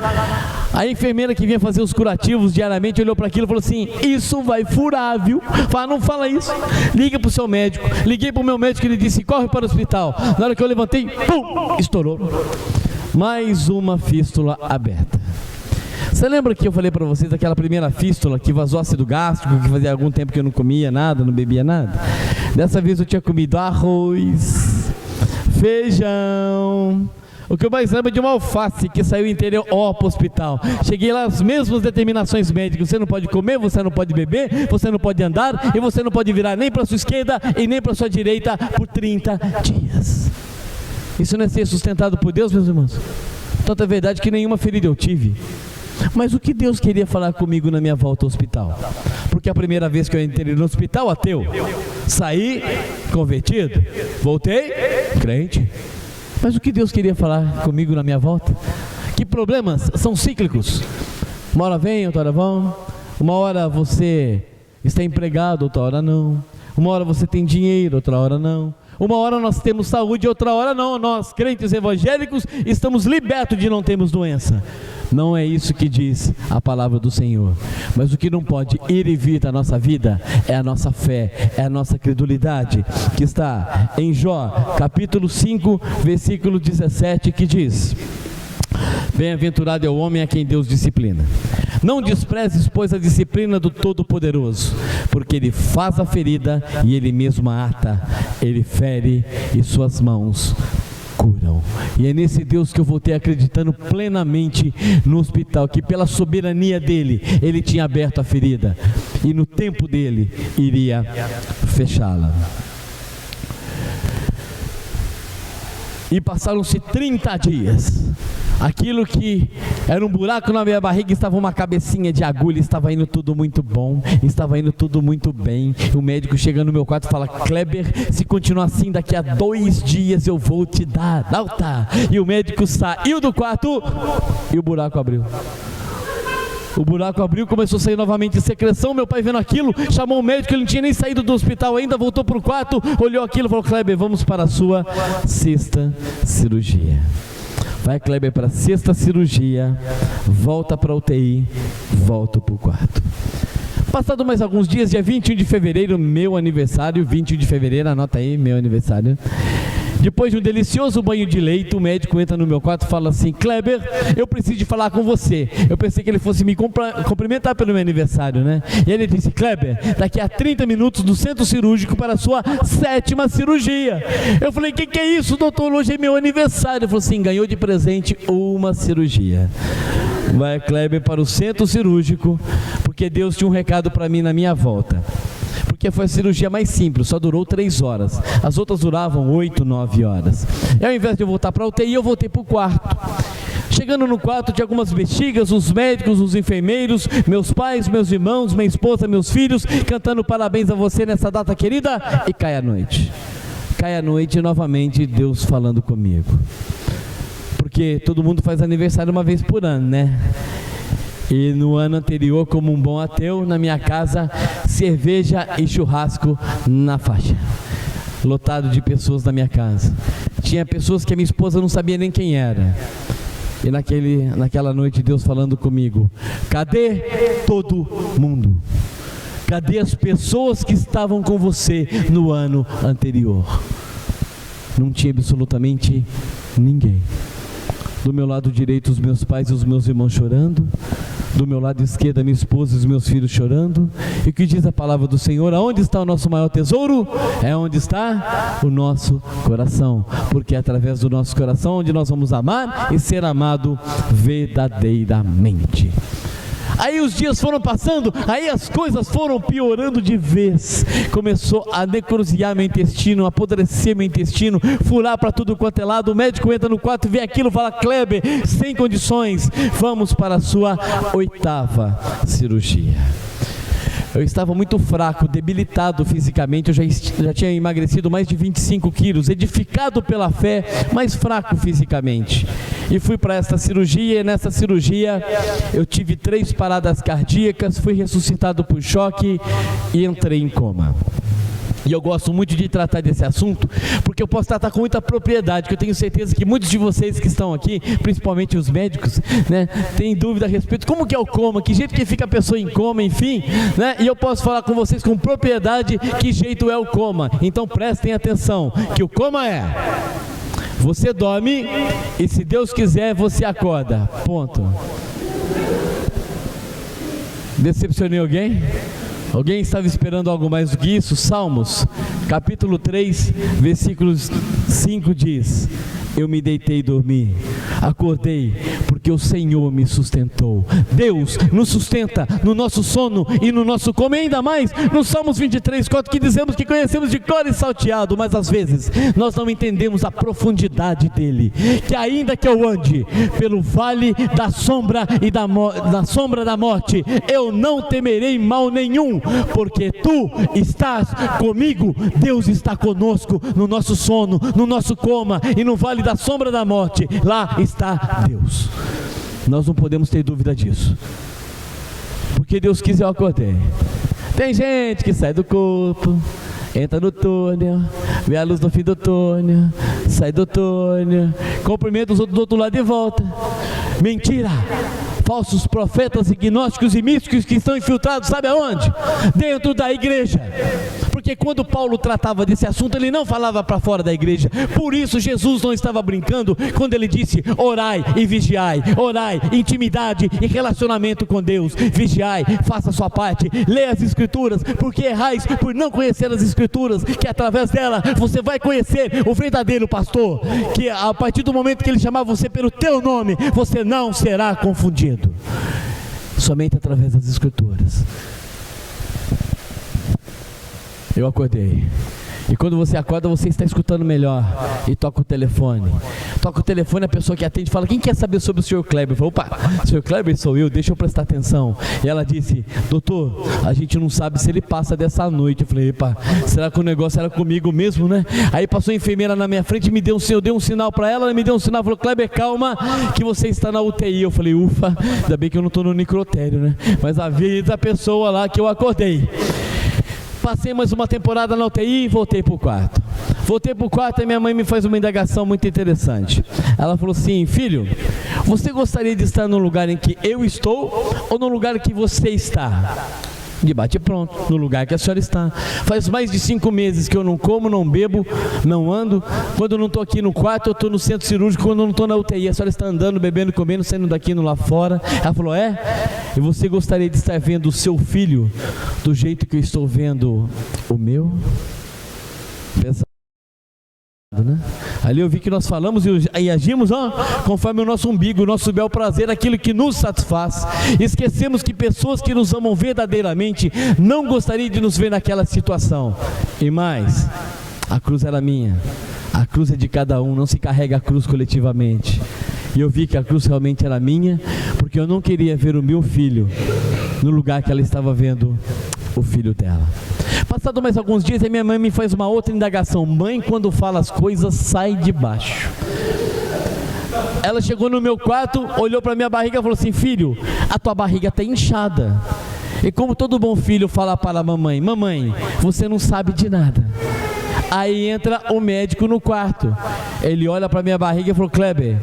A enfermeira que vinha fazer os curativos diariamente olhou para aquilo e falou assim: isso vai furar, viu? Fala: não fala isso, liga para o seu médico. Liguei para o meu médico e ele disse: corre para o hospital. Na hora que eu levantei, pum, estourou. Mais uma fístula aberta. Você lembra que eu falei para vocês daquela primeira fístula que vazou ácido gástrico, que fazia algum tempo que eu não comia nada, não bebia nada? Dessa vez eu tinha comido arroz, feijão. O que eu mais lembro é de uma alface que saiu inteira para o hospital. Cheguei lá, as mesmas determinações médicas: você não pode comer, você não pode beber, você não pode andar e você não pode virar nem para a sua esquerda e nem para a sua direita por 30 dias. Isso não é ser sustentado por Deus, meus irmãos? Tanto é verdade que nenhuma ferida eu tive. Mas o que Deus queria falar comigo na minha volta ao hospital? Porque a primeira vez que eu entrei no hospital, ateu, saí convertido, voltei crente. Mas o que Deus queria falar comigo na minha volta? Que problemas são cíclicos. Uma hora vem, outra hora vão. Uma hora você está empregado, outra hora não. Uma hora você tem dinheiro, outra hora não. Uma hora nós temos saúde, outra hora não. Nós, crentes evangélicos, estamos libertos de não termos doença. Não é isso que diz a palavra do Senhor. Mas o que não pode ir e vir da nossa vida é a nossa fé, é a nossa credulidade, que está em Jó, capítulo 5, versículo 17, que diz: bem-aventurado é o homem a quem Deus disciplina. Não desprezes, pois, a disciplina do Todo-Poderoso, porque Ele faz a ferida e Ele mesmo a ata. Ele fere e suas mãos curam. E é nesse Deus que eu voltei acreditando plenamente no hospital, que pela soberania dele, Ele tinha aberto a ferida e no tempo dele iria fechá-la. E passaram-se 30 dias. Aquilo que era um buraco na minha barriga estava uma cabecinha de agulha. Estava indo tudo muito bom, estava indo tudo muito bem. O médico chega no meu quarto e fala: Kleber, se continuar assim, daqui a 2 dias eu vou te dar alta. E o médico saiu do quarto e o buraco abriu. O buraco abriu, começou a sair novamente secreção. Meu pai, vendo aquilo, chamou o médico. Ele não tinha nem saído do hospital ainda, voltou para o quarto, olhou aquilo e falou: Kleber, vamos para a sua 6ª cirurgia. Vai, Kleber, para a 6ª cirurgia, volta para a UTI, volta para o quarto. Passado mais alguns dias, dia 21 de fevereiro, meu aniversário, 21 de fevereiro, anota aí, meu aniversário. Depois de um delicioso banho de leito, o médico entra no meu quarto e fala assim: Kleber, eu preciso de falar com você. Eu pensei que ele fosse me cumprimentar pelo meu aniversário, né? E ele disse: Kleber, daqui a 30 minutos do centro cirúrgico para a sua 7ª cirurgia. Eu falei: que é isso, doutor? Hoje é meu aniversário. Ele falou assim: ganhou de presente uma cirurgia. Vai, Kleber, para o centro cirúrgico, porque Deus tinha um recado para mim na minha volta. Porque foi a cirurgia mais simples, só durou 3 horas. As outras duravam 8, 9 horas. E ao invés de eu voltar para a UTI, eu voltei para o quarto. Chegando no quarto, tinha algumas bexigas, os médicos, os enfermeiros, meus pais, meus irmãos, minha esposa, meus filhos, cantando parabéns a você nessa data querida. E cai a noite. Cai a noite e novamente Deus falando comigo. Porque todo mundo faz aniversário uma vez por ano, né? E no ano anterior, como um bom ateu, na minha casa, cerveja e churrasco na faixa. Lotado de pessoas na minha casa. Tinha pessoas que a minha esposa não sabia nem quem era. E naquela noite, Deus falando comigo: cadê todo mundo? Cadê as pessoas que estavam com você no ano anterior? Não tinha absolutamente ninguém. Do meu lado direito, os meus pais e os meus irmãos chorando. Do meu lado esquerdo, a minha esposa e os meus filhos chorando. E o que diz a palavra do Senhor? Aonde está o nosso maior tesouro? É onde está o nosso coração. Porque é através do nosso coração onde nós vamos amar e ser amado verdadeiramente. Aí os dias foram passando, aí as coisas foram piorando de vez. Começou a necrosiar meu intestino, apodrecer meu intestino, furar para tudo quanto é lado. O médico entra no quarto, vê aquilo, fala: Kleber, sem condições, vamos para a sua 8ª cirurgia. Eu estava muito fraco, debilitado fisicamente, eu já tinha emagrecido mais de 25 quilos, edificado pela fé, mas fraco fisicamente. E fui para essa cirurgia, e nessa cirurgia eu tive 3 paradas cardíacas, fui ressuscitado por choque e entrei em coma. E eu gosto muito de tratar desse assunto, porque eu posso tratar com muita propriedade, que eu tenho certeza que muitos de vocês que estão aqui, principalmente os médicos, né, têm dúvida a respeito, como que é o coma, que jeito que fica a pessoa em coma, enfim, né, e eu posso falar com vocês com propriedade que jeito é o coma. Então prestem atenção, que o coma é: você dorme e, se Deus quiser, você acorda, ponto. Decepcionei alguém? Alguém estava esperando algo mais do que isso? Salmos, capítulo 3, versículos 5 diz: eu me deitei e dormi, acordei, porque o Senhor me sustentou. Deus nos sustenta no nosso sono e no nosso comer, ainda mais no Salmos 23, 4, que dizemos que conhecemos de cor e salteado, mas às vezes nós não entendemos a profundidade dele. Que ainda que eu ande pelo vale da sombra e da sombra da morte, eu não temerei mal nenhum, porque tu estás comigo. Deus está conosco no nosso sono, no nosso coma e no vale da sombra da morte. Lá está Deus. Nós não podemos ter dúvida disso, porque Deus quis, eu acordei. Tem gente que sai do corpo, entra no túnel, vê a luz no fim do túnel, sai do túnel, cumprimenta os outros do outro lado e volta. Mentira! Falsos profetas e gnósticos e místicos que estão infiltrados, sabe aonde? Dentro da igreja. Porque quando Paulo tratava desse assunto, ele não falava para fora da igreja. Por isso Jesus não estava brincando quando ele disse: orai e vigiai. Orai, intimidade e relacionamento com Deus. Vigiai, faça a sua parte, leia as escrituras, porque errais por não conhecer as escrituras, que através dela você vai conhecer o verdadeiro pastor, que a partir do momento que ele chamar você pelo teu nome, você não será confundido. Somente através das escrituras. Eu acordei. E quando você acorda, você está escutando melhor. E toca o telefone. Toca o telefone, a pessoa que atende fala: quem quer saber sobre o Sr. Kleber? Eu falo: opa, Sr. Kleber sou eu, deixa eu prestar atenção. E ela disse: doutor, a gente não sabe se ele passa dessa noite. Eu falei: epa, será que o negócio era comigo mesmo, né? Aí passou a enfermeira na minha frente, eu dei um sinal para ela, me deu um sinal, falou: Kleber, calma, que você está na UTI. Eu falei: ufa, ainda bem que eu não estou no necrotério, né? Mas havia a pessoa lá que eu acordei. Passei mais uma temporada na UTI e voltei para o quarto. Voltei para o quarto e minha mãe me faz uma indagação muito interessante. Ela falou assim: filho, você gostaria de estar no lugar em que eu estou ou no lugar que você está? Debate pronto, no lugar que a senhora está. Faz mais de 5 meses que eu não como, não bebo, não ando. Quando eu não estou aqui no quarto, eu estou no centro cirúrgico. Quando eu não estou na UTI, a senhora está andando, bebendo, comendo, saindo daqui, indo lá fora. Ela falou: é? E você gostaria de estar vendo o seu filho do jeito que eu estou vendo o meu? Pensa, né? Ali eu vi que nós falamos e agimos conforme o nosso umbigo, o nosso bel prazer, aquilo que nos satisfaz. Esquecemos que pessoas que nos amam verdadeiramente não gostariam de nos ver naquela situação. E mais, a cruz era minha, a cruz é de cada um, não se carrega a cruz coletivamente. E eu vi que a cruz realmente era minha, porque eu não queria ver o meu filho no lugar que ela estava vendo o filho dela. Passado mais alguns dias, a minha mãe me faz uma outra indagação. Mãe, quando fala as coisas, sai de baixo. Ela chegou no meu quarto, olhou para minha barriga e falou assim: filho, a tua barriga está inchada. E como todo bom filho fala para a mamãe: mamãe, você não sabe de nada. Aí entra o médico no quarto. Ele olha para minha barriga e falou: Kleber,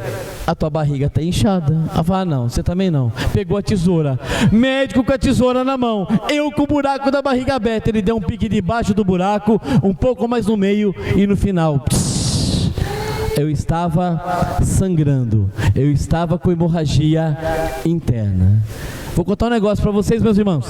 a tua barriga está inchada. Ela fala: não, você também não. Pegou a tesoura. Médico com a tesoura na mão, eu com o buraco da barriga aberta. Ele deu um pique debaixo do buraco, um pouco mais no meio e no final. eu estava sangrando, eu estava com hemorragia interna. Vou contar um negócio para vocês, meus irmãos.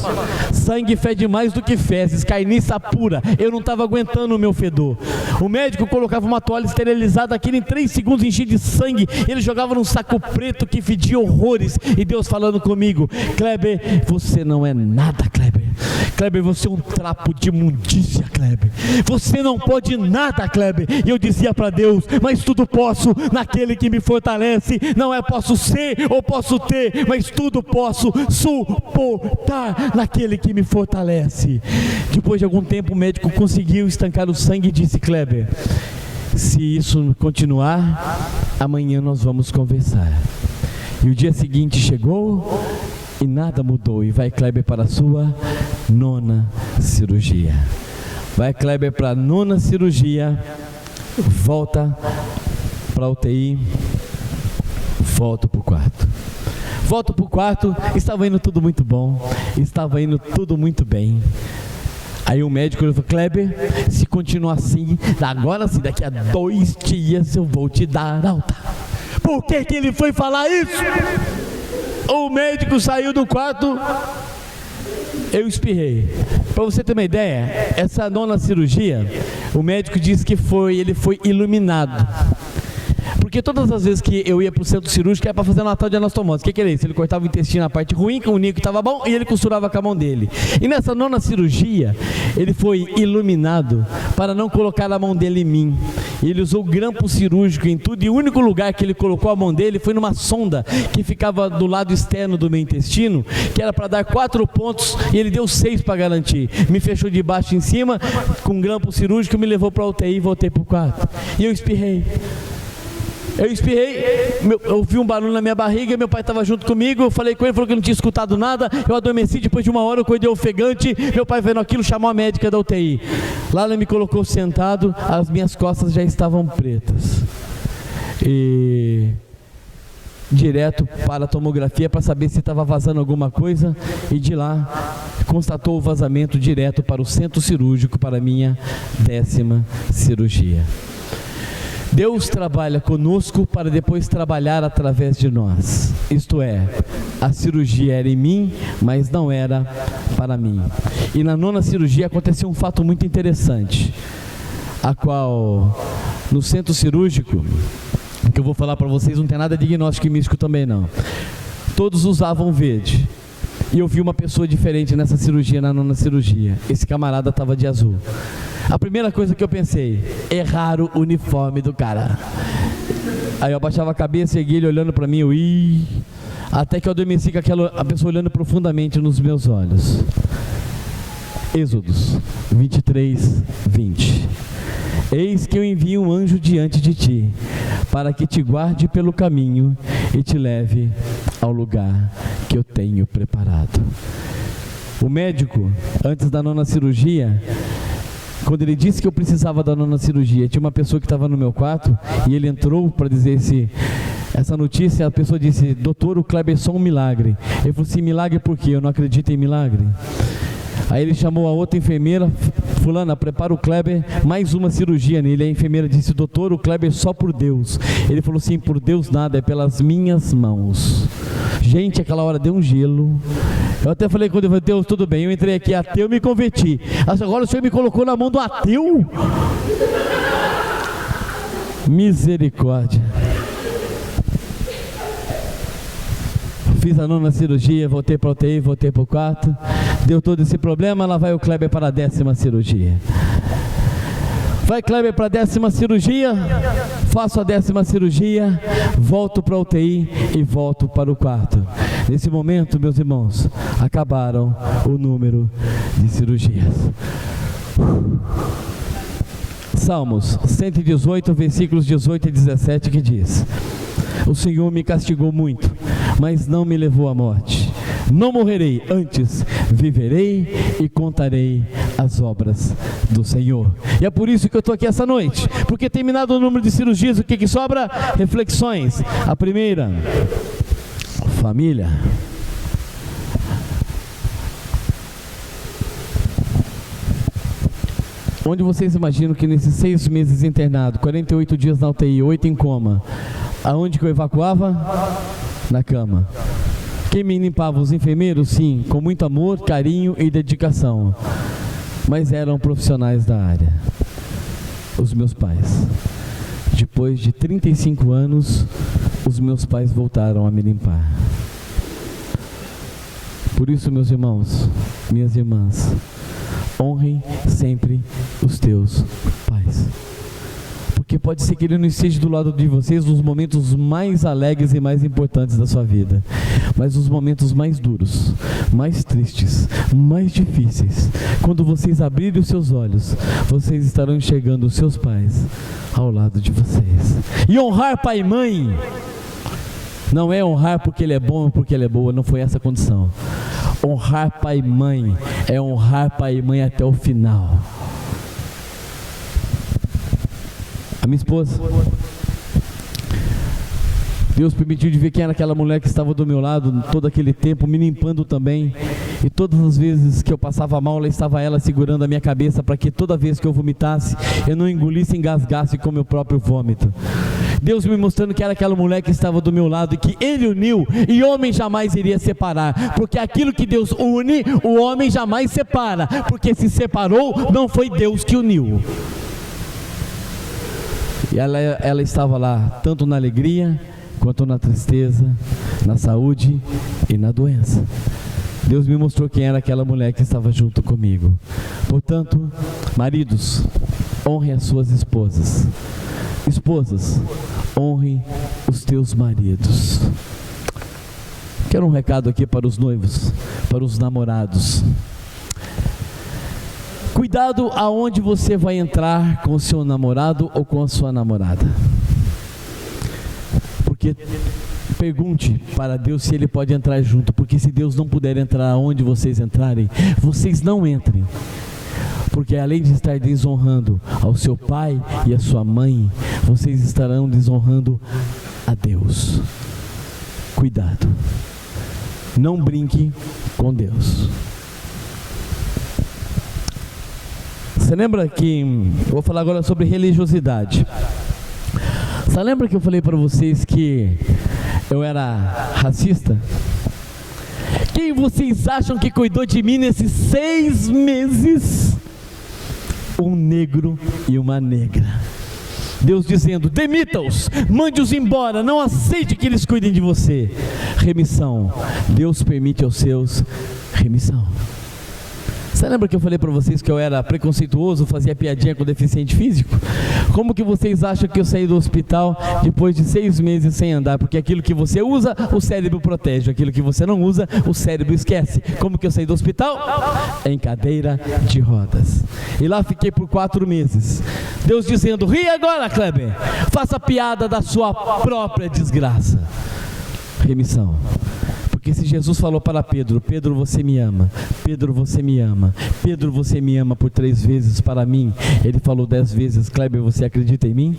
Sangue fede mais do que fezes, carniça pura. Eu não estava aguentando o meu fedor. O médico colocava uma toalha esterilizada, aquilo em 3 segundos enchia de sangue. Ele jogava num saco preto que fedia horrores. E Deus falando comigo: Kleber, você não é nada, Kleber. Kleber, você é um trapo de imundícia, Kleber. Você não pode nada, Kleber. E eu dizia para Deus: mas tudo posso naquele que me fortalece. Não é posso ser ou posso ter, mas tudo posso suportar naquele que me fortalece. Depois de algum tempo, o médico conseguiu estancar o sangue e disse: Kleber, se isso continuar, amanhã nós vamos conversar. E o dia seguinte chegou e nada mudou. E vai Kleber para a sua 9ª cirurgia. Vai Kleber para a 9ª cirurgia, volta para a UTI, volta para o quarto. Volto para o quarto, estava indo tudo muito bom, estava indo tudo muito bem. Aí o médico falou: Kleber, se continuar assim, agora sim, daqui a 2 dias eu vou te dar alta. Por que que ele foi falar isso? O médico saiu do quarto, eu espirrei. Para você ter uma ideia, essa 9ª cirurgia, o médico disse que ele foi iluminado. Porque todas as vezes que eu ia para o centro cirúrgico era para fazer uma tal de anastomose. O que era isso? Ele cortava o intestino na parte ruim, com o único que estava bom, e ele costurava com a mão dele. E nessa 9ª cirurgia, ele foi iluminado para não colocar a mão dele em mim. Ele usou grampo cirúrgico em tudo, e o único lugar que ele colocou a mão dele foi numa sonda que ficava do lado externo do meu intestino, que era para dar 4 pontos, e ele deu 6 para garantir. Me fechou de baixo em cima, com grampo cirúrgico, me levou para a UTI e voltei para o quarto. E eu espirrei. Eu ouvi um barulho na minha barriga, meu pai estava junto comigo, eu falei com ele, falou que não tinha escutado nada, eu adormeci, depois de 1 hora eu acordei ofegante, meu pai vendo aquilo chamou a médica da UTI. Lá ela me colocou sentado, as minhas costas já estavam pretas. E direto para a tomografia para saber se estava vazando alguma coisa, e de lá constatou o vazamento direto para o centro cirúrgico para a minha 10ª cirurgia. Deus trabalha conosco para depois trabalhar através de nós. Isto é, a cirurgia era em mim, mas não era para mim. E na 9ª cirurgia aconteceu um fato muito interessante, a qual no centro cirúrgico, que eu vou falar para vocês, não tem nada de diagnóstico e místico também não. Todos usavam verde. E eu vi uma pessoa diferente nessa cirurgia, na 9ª cirurgia. Esse camarada estava de azul. A primeira coisa que eu pensei: erraram o uniforme do cara. Aí eu abaixava a cabeça e ele olhando para mim, até que eu adormeci com a pessoa olhando profundamente nos meus olhos. Êxodos 23, 20. Eis que eu envio um anjo diante de ti, para que te guarde pelo caminho e te leve ao lugar que eu tenho preparado. O médico, antes da 9ª cirurgia, quando ele disse que eu precisava da 9ª cirurgia, tinha uma pessoa que estava no meu quarto, e ele entrou para dizer essa notícia. A pessoa disse: doutor, o Kleber é só um milagre. Ele falou assim: milagre por quê? Eu não acredito em milagre. Aí ele chamou a outra enfermeira: fulana, prepara o Kleber, mais uma cirurgia nele. A enfermeira disse: doutor, o Kleber é só por Deus. Ele falou assim: por Deus nada, é pelas minhas mãos. Gente, aquela hora deu um gelo. Eu até falei com Deus: Deus, tudo bem, eu entrei aqui ateu e me converti. Agora o Senhor me colocou na mão do ateu? Misericórdia. Fiz a 9ª cirurgia, voltei para a UTI, voltei para o quarto. Deu todo esse problema, lá vai o Kleber para a 10ª cirurgia. Vai Kleber para a 10ª cirurgia, faço a 10ª cirurgia, volto para a UTI e volto para o quarto. Nesse momento, meus irmãos, acabaram o número de cirurgias. Salmos 118, versículos 18 e 17, que diz: o Senhor me castigou muito, mas não me levou à morte. Não morrerei, antes viverei e contarei as obras do Senhor. E é por isso que eu estou aqui essa noite, porque terminado o número de cirurgias, o que sobra? Reflexões. A primeira: família. onde vocês imaginam que nesses 6 meses internado, 48 dias na UTI, 8 em coma, aonde que eu evacuava? Na cama. Quem me limpava? Os enfermeiros? Sim, com muito amor, carinho e dedicação, mas eram profissionais da área. Os meus pais, depois de 35 anos, os meus pais voltaram a me limpar. Por isso, meus irmãos, minhas irmãs, honrem sempre os teus pais, porque pode ser que ele não esteja do lado de vocês nos momentos mais alegres e mais importantes da sua vida, mas os momentos mais duros, mais tristes, mais difíceis, quando vocês abrirem os seus olhos, vocês estarão enxergando os seus pais ao lado de vocês. E honrar pai e mãe não é honrar porque ele é bom ou porque ele é boa, não foi essa a condição. Honrar pai e mãe é honrar pai e mãe até o final. A minha esposa, Deus permitiu de ver quem era aquela mulher que estava do meu lado todo aquele tempo, me limpando também. E todas as vezes que eu passava mal, estava ela segurando a minha cabeça para que toda vez que eu vomitasse, eu não engolisse e engasgasse com o meu próprio vômito. Deus me mostrando que era aquela mulher que estava do meu lado e que Ele uniu, e homem jamais iria separar, porque aquilo que Deus une, o homem jamais separa, porque se separou, não foi Deus que uniu. E ela estava lá, tanto na alegria, quanto na tristeza, na saúde e na doença. Deus me mostrou quem era aquela mulher que estava junto comigo. Portanto, maridos, honrem as suas esposas. Esposas, honrem os teus maridos. Quero um recado aqui para os noivos, para os namorados. Cuidado aonde você vai entrar com o seu namorado ou com a sua namorada. Porque pergunte para Deus se Ele pode entrar junto, porque se Deus não puder entrar onde vocês entrarem, vocês não entrem. Porque além de estar desonrando ao seu pai e à sua mãe, vocês estarão desonrando a Deus. Cuidado, não brinque com Deus. Você lembra que, eu vou falar agora sobre religiosidade. Você lembra que eu falei para vocês que eu era racista? Quem vocês acham que cuidou de mim nesses 6 meses? Um negro e uma negra. Deus dizendo: demita-os, mande-os embora, não aceite que eles cuidem de você. Remissão. Deus permite aos seus remissão. Você lembra que eu falei para vocês que eu era preconceituoso, fazia piadinha com deficiente físico? Como que vocês acham que eu saí do hospital depois de 6 meses sem andar? Porque aquilo que você usa, o cérebro protege. Aquilo que você não usa, o cérebro esquece. Como que eu saí do hospital? Em cadeira de rodas. E lá fiquei por 4 meses. Deus dizendo: ri agora, Kleber. Faça piada da sua própria desgraça. Remissão. Porque se Jesus falou para Pedro: Pedro, você me ama, Pedro, você me ama, Pedro, você me ama por 3 vezes para mim, ele falou 10 vezes: Kleber, você acredita em mim?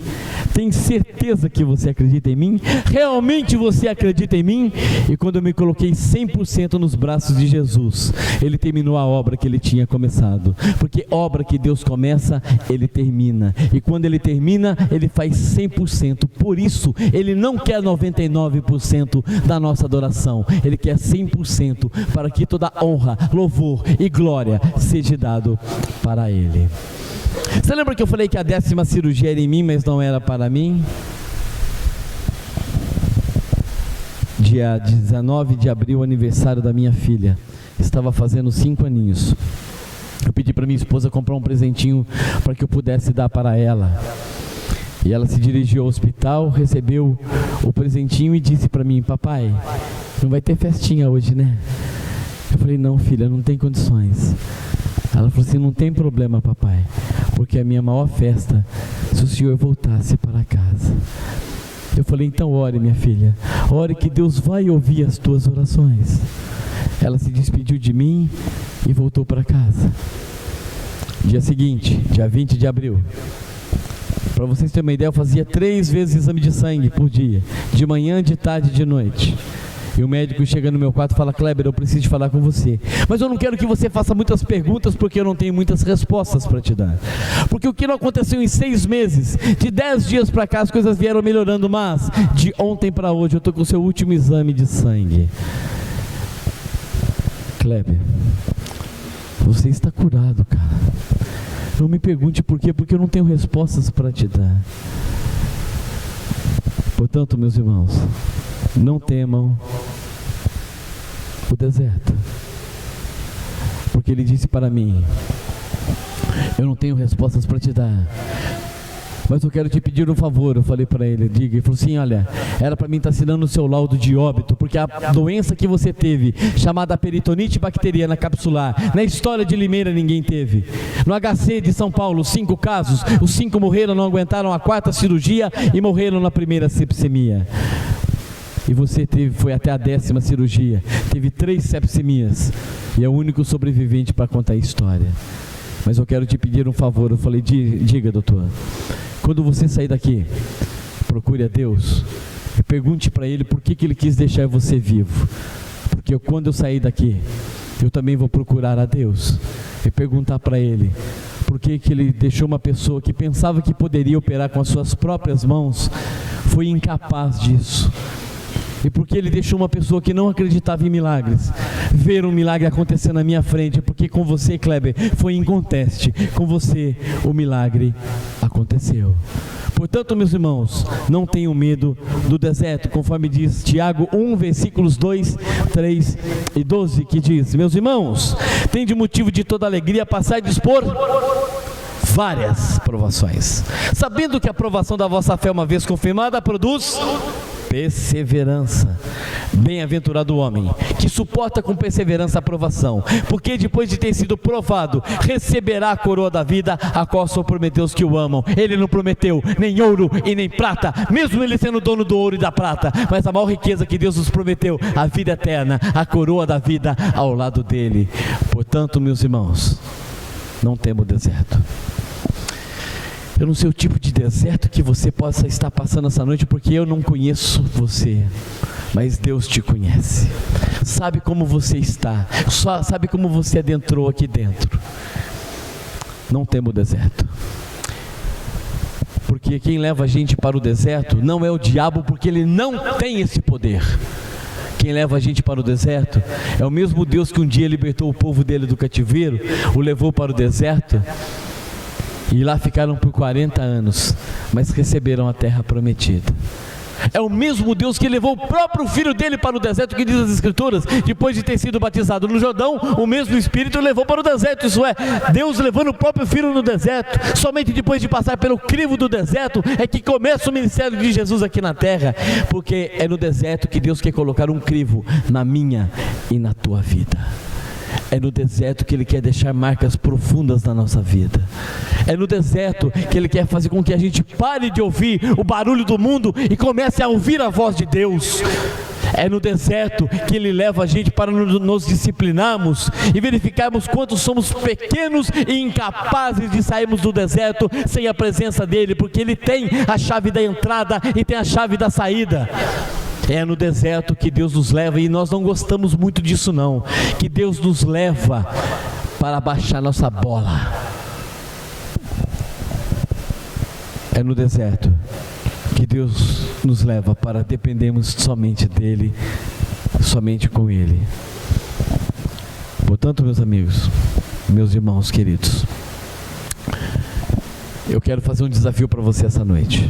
Tem certeza que você acredita em mim? Realmente você acredita em mim? E quando eu me coloquei 100% nos braços de Jesus, Ele terminou a obra que Ele tinha começado. Porque obra que Deus começa, Ele termina. E quando Ele termina, Ele faz 100%. Por isso, Ele não quer 99% da nossa adoração. Ele quer 100%, para que toda honra, louvor e glória seja dado para Ele. Você lembra que eu falei que a 10ª cirurgia era em mim, mas não era para mim? Dia 19 de abril, aniversário da minha filha. Estava fazendo 5 aninhos. Eu pedi para minha esposa comprar um presentinho para que eu pudesse dar para ela. E ela se dirigiu ao hospital, recebeu o presentinho e disse para mim: papai, não vai ter festinha hoje, né? Eu falei: não, filha, não tem condições. Ela falou assim: não tem problema, papai, porque a minha maior festa se o senhor voltasse para casa. Eu falei: então ore, minha filha, ore que Deus vai ouvir as tuas orações. Ela se despediu de mim e voltou para casa. Dia seguinte, dia 20 de abril, para vocês terem uma ideia, eu fazia 3 vezes exame de sangue por dia, de manhã, de tarde e de noite. E o médico chega no meu quarto e fala: Kleber, eu preciso falar com você. Mas eu não quero que você faça muitas perguntas, porque eu não tenho muitas respostas para te dar. Porque o que não aconteceu em 6 meses, de 10 dias para cá as coisas vieram melhorando, mas de ontem para hoje eu estou com o seu último exame de sangue. Kleber, você está curado, cara. Não me pergunte por quê, porque eu não tenho respostas para te dar. Portanto, meus irmãos, não temam o deserto, porque ele disse para mim: eu não tenho respostas para te dar, mas eu quero te pedir um favor. Eu falei para ele, diga. Ele falou assim: olha, era para mim estar assinando o seu laudo de óbito, porque a doença que você teve, chamada peritonite bacteriana capsular, na história de Limeira ninguém teve. No HC de São Paulo, 5 casos, os 5 morreram, não aguentaram a 4ª cirurgia e morreram na primeira sepsemia. E você foi até a 10ª cirurgia, teve 3 sepsemias e é o único sobrevivente para contar a história. Mas eu quero te pedir um favor. Eu falei: diga, doutor. Quando você sair daqui, procure a Deus e pergunte para Ele por que Ele quis deixar você vivo. Porque quando eu sair daqui, eu também vou procurar a Deus e perguntar para Ele por que Ele deixou uma pessoa que pensava que poderia operar com as suas próprias mãos, foi incapaz disso. E porque Ele deixou uma pessoa que não acreditava em milagres ver um milagre acontecer na minha frente. Porque com você, Kleber, foi inconteste. Com você o milagre aconteceu. Portanto, meus irmãos, não tenham medo do deserto, conforme diz Tiago 1, versículos 2, 3 e 12, que diz: meus irmãos, tende motivo de toda alegria passar e dispor várias provações, sabendo que a provação da vossa fé, uma vez confirmada, produz perseverança. Bem-aventurado o homem que suporta com perseverança a provação, porque depois de ter sido provado, receberá a coroa da vida, a qual só prometeu os que o amam. Ele não prometeu nem ouro e nem prata, mesmo ele sendo dono do ouro e da prata, mas a maior riqueza que Deus nos prometeu, a vida eterna, a coroa da vida ao lado dele. Portanto, meus irmãos, não tema o deserto. Eu não sei o tipo de deserto que você possa estar passando essa noite, porque eu não conheço você, mas Deus te conhece, sabe como você está, sabe como você adentrou aqui dentro. Não tema o deserto, porque quem leva a gente para o deserto não é o diabo, porque ele não tem esse poder. Quem leva a gente para o deserto é o mesmo Deus que um dia libertou o povo dele do cativeiro, o levou para o deserto, e lá ficaram por 40 anos, mas receberam a terra prometida. É o mesmo Deus que levou o próprio filho dele para o deserto, que diz as escrituras, depois de ter sido batizado no Jordão, o mesmo Espírito o levou para o deserto. Isso é, Deus levando o próprio filho no deserto. Somente depois de passar pelo crivo do deserto é que começa o ministério de Jesus aqui na terra, porque é no deserto que Deus quer colocar um crivo na minha e na tua vida. É no deserto que Ele quer deixar marcas profundas na nossa vida. É no deserto que Ele quer fazer com que a gente pare de ouvir o barulho do mundo e comece a ouvir a voz de Deus. É no deserto que Ele leva a gente para nos disciplinarmos e verificarmos quanto somos pequenos e incapazes de sairmos do deserto sem a presença dEle, porque Ele tem a chave da entrada e tem a chave da saída. É no deserto que Deus nos leva, e nós não gostamos muito disso não, que Deus nos leva para baixar nossa bola. É no deserto que Deus nos leva para dependermos somente dEle, somente com Ele. Portanto, meus amigos, meus irmãos queridos, eu quero fazer um desafio para você essa noite.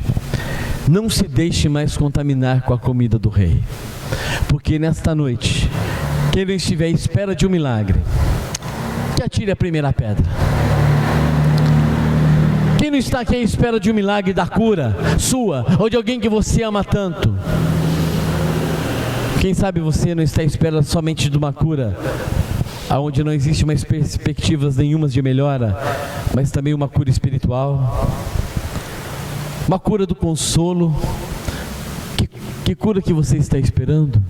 Não se deixe mais contaminar com a comida do rei, porque nesta noite, quem não estiver à espera de um milagre, que atire a primeira pedra. Quem não está aqui à espera de um milagre, da cura sua, ou de alguém que você ama tanto? Quem sabe você não está à espera somente de uma cura, onde não existe mais perspectivas nenhumas de melhora, mas também uma cura espiritual, uma cura do consolo. Que cura que você está esperando?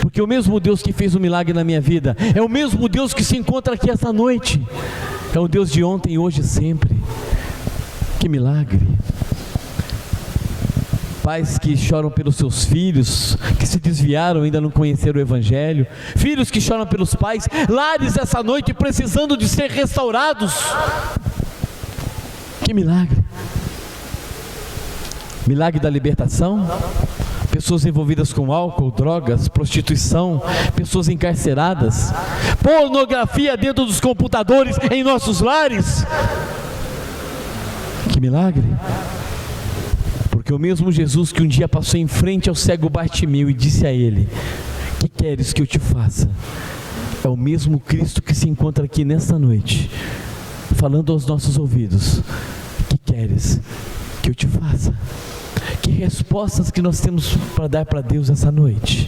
Porque o mesmo Deus que fez um milagre na minha vida é o mesmo Deus que se encontra aqui essa noite. É o Deus de ontem, hoje e sempre. Que milagre! pais que choram pelos seus filhos, que se desviaram, ainda não conheceram o Evangelho, filhos que choram pelos pais, lares essa noite precisando de ser restaurados. Que milagre! Milagre da libertação, pessoas envolvidas com álcool, drogas, prostituição, pessoas encarceradas, pornografia dentro dos computadores em nossos lares. Que milagre! Porque o mesmo Jesus que um dia passou em frente ao cego Bartimeu e disse a ele: que queres que eu te faça? É o mesmo Cristo que se encontra aqui nesta noite, falando aos nossos ouvidos: que queres que eu te faça? Que respostas que nós temos para dar para Deus essa noite?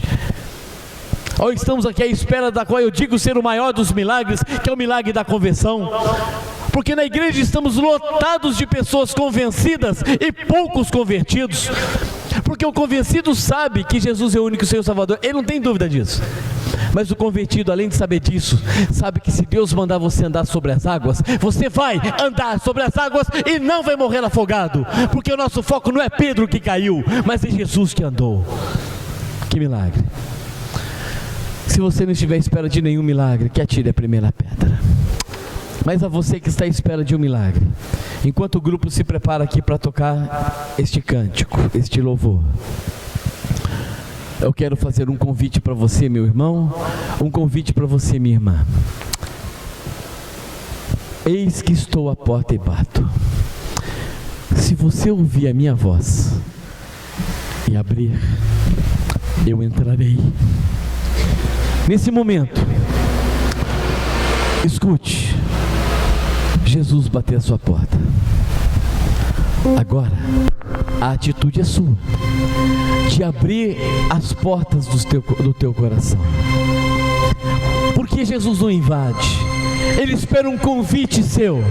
Ou estamos aqui à espera da qual eu digo ser o maior dos milagres, que é o milagre da conversão. Porque na igreja estamos lotados de pessoas convencidas e poucos convertidos. Porque o convencido sabe que Jesus é o único Senhor Salvador, ele não tem dúvida disso. Mas o convertido, além de saber disso, sabe que se Deus mandar você andar sobre as águas, você vai andar sobre as águas e não vai morrer afogado. Porque o nosso foco não é Pedro que caiu, mas é Jesus que andou. Que milagre! Se você não estiver à espera de nenhum milagre, que atire a primeira pedra. Mas a você que está à espera de um milagre, enquanto o grupo se prepara aqui para tocar este cântico, este louvor, eu quero fazer um convite para você, meu irmão, um convite para você, minha irmã. Eis que estou à porta e bato. Se você ouvir a minha voz e abrir, eu entrarei. Nesse momento, escute Jesus bater a sua porta. Agora, a atitude é sua, de abrir as portas do teu coração. Porque Jesus não invade, Ele espera um convite seu,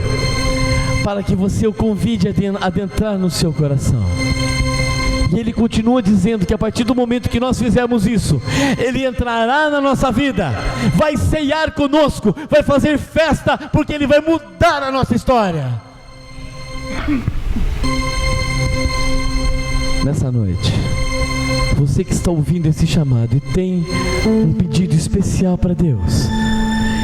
para que você o convide a adentrar no seu coração. E Ele continua dizendo que a partir do momento que nós fizermos isso, Ele entrará na nossa vida, vai ceiar conosco, vai fazer festa, porque Ele vai mudar a nossa história. Nessa noite, você que está ouvindo esse chamado e tem um pedido especial para Deus,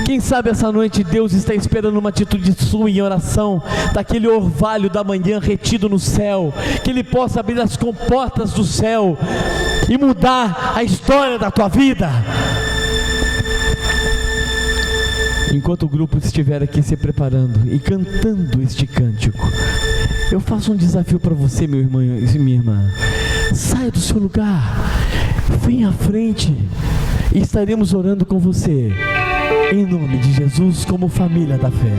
quem sabe essa noite Deus está esperando uma atitude sua em oração, daquele orvalho da manhã retido no céu, que Ele possa abrir as comportas do céu e mudar a história da tua vida. Enquanto o grupo estiver aqui se preparando e cantando este cântico, eu faço um desafio para você, meu irmão e minha irmã. Saia do seu lugar, venha à frente e estaremos orando com você, em nome de Jesus, como família da fé.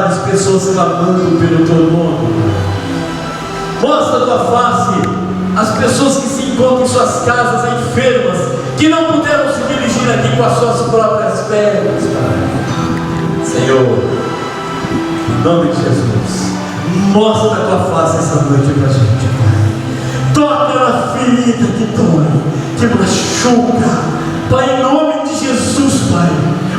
lares, pessoas clamando pelo teu nome. Mostra a tua face às pessoas que se encontram em suas casas enfermas, que não puderam se dirigir aqui com as suas próprias pernas, Pai. Senhor, em nome de Jesus, mostra a tua face essa noite pra gente, Pai. Toca na ferida que dói, que machuca, Pai, em nome de Jesus, Pai.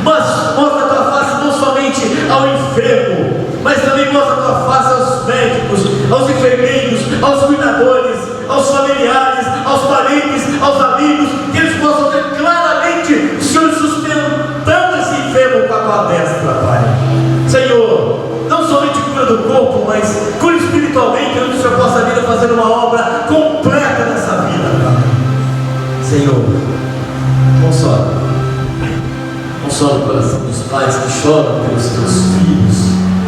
Mas mostra a tua face não somente ao enfermo, mas também mostra a tua face aos médicos, aos enfermeiros, aos cuidadores, aos familiares, aos parentes, aos amigos, que eles possam ver claramente o Senhor sustentando esse enfermo com a tua destra, Pai. Senhor, não somente cura do corpo, mas cura espiritualmente, onde o Senhor possa vir a fazer uma obra completa nessa vida, Pai. Senhor, consola o coração dos pais que choram pelos teus filhos,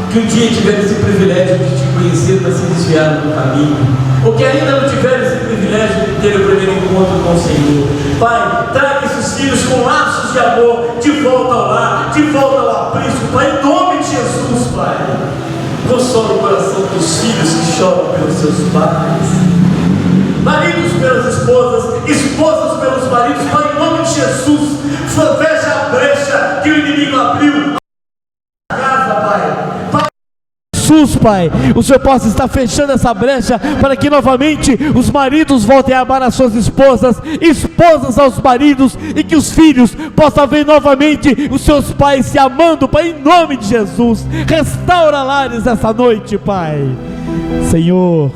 que um dia tiveram esse privilégio de te conhecer, mas se desviaram do caminho, ou que ainda não tiveram esse privilégio de ter o primeiro encontro com o Senhor. Pai, traga esses filhos com laços de amor de volta ao lar, de volta ao aprisco, Pai, em nome de Jesus, Pai. Consola o coração dos filhos que choram pelos seus pais, maridos pelas esposas, esposas pelos maridos, Pai, em nome de Jesus. Fecha a brecha que o inimigo abriu na casa, Pai. Jesus, Pai, o Senhor possa estar fechando essa brecha para que novamente os maridos voltem a amar as suas esposas, esposas aos maridos, e que os filhos possam ver novamente os seus pais se amando, Pai, em nome de Jesus. Restaura lares essa noite, Pai. Senhor,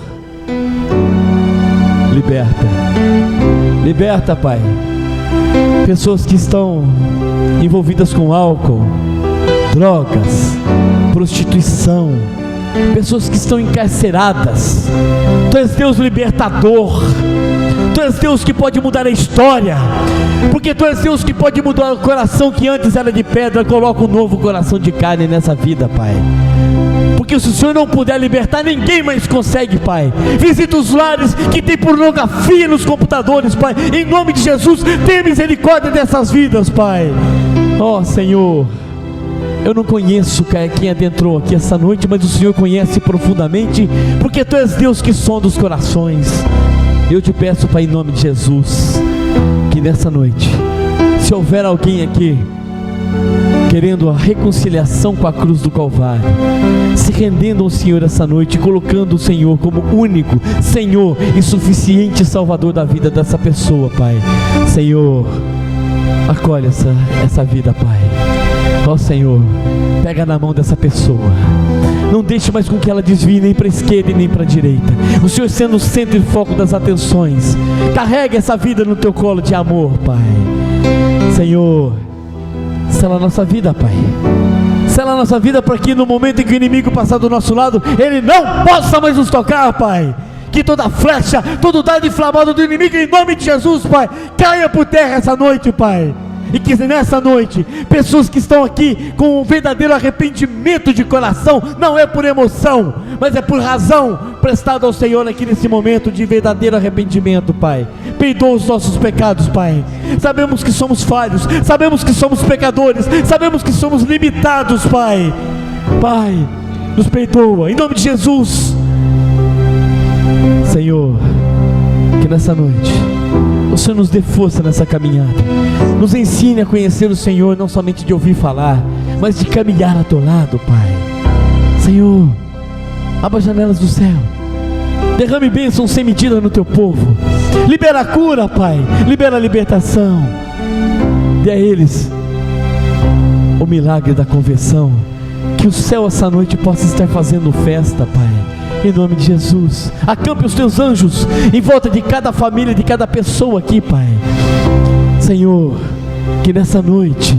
liberta, Pai, pessoas que estão envolvidas com álcool, drogas, prostituição, pessoas que estão encarceradas. Tu és Deus libertador, Tu és Deus que pode mudar a história, porque Tu és Deus que pode mudar o coração que antes era de pedra. Coloca um novo coração de carne nessa vida, Pai, porque se o Senhor não puder libertar, ninguém mais consegue, Pai. Visita os lares que tem pornografia nos computadores, Pai, em nome de Jesus. Tenha misericórdia dessas vidas, Pai. Ó Senhor, eu não conheço quem adentrou aqui essa noite, mas o Senhor conhece profundamente, porque Tu és Deus que sonda os corações. Eu te peço, Pai, em nome de Jesus, que nessa noite, se houver alguém aqui querendo a reconciliação com a cruz do Calvário, se rendendo ao Senhor essa noite, colocando o Senhor como único Senhor e suficiente Salvador da vida dessa pessoa, Pai. Senhor, acolhe essa vida, Pai. Ó Senhor, pega na mão dessa pessoa, não deixe mais com que ela desvie nem para a esquerda e nem para a direita. O Senhor sendo o centro e foco das atenções, carrega essa vida no Teu colo de amor, Pai. Senhor, sela a nossa vida, Pai. Sela a nossa vida para que no momento em que o inimigo passar do nosso lado, ele não possa mais nos tocar, Pai. Que toda flecha, todo dardo inflamado do inimigo, em nome de Jesus, Pai, caia por terra essa noite, Pai. E que nessa noite, pessoas que estão aqui com um verdadeiro arrependimento de coração, não é por emoção, mas é por razão prestada ao Senhor aqui nesse momento de verdadeiro arrependimento, Pai. Perdoa os nossos pecados, Pai. Sabemos que somos falhos, sabemos que somos pecadores, sabemos que somos limitados, Pai. Pai, nos perdoa, em nome de Jesus. Senhor, que nessa noite o Senhor nos dê força nessa caminhada, nos ensine a conhecer o Senhor, não somente de ouvir falar, mas de caminhar ao Teu lado, Pai. Senhor, abra as janelas do céu, derrame bênção sem medida no Teu povo, libera a cura, Pai, libera a libertação, dê a eles o milagre da conversão, que o céu essa noite possa estar fazendo festa, Pai. Em nome de Jesus, acampe os Teus anjos em volta de cada família, de cada pessoa aqui, Pai. Senhor, que nessa noite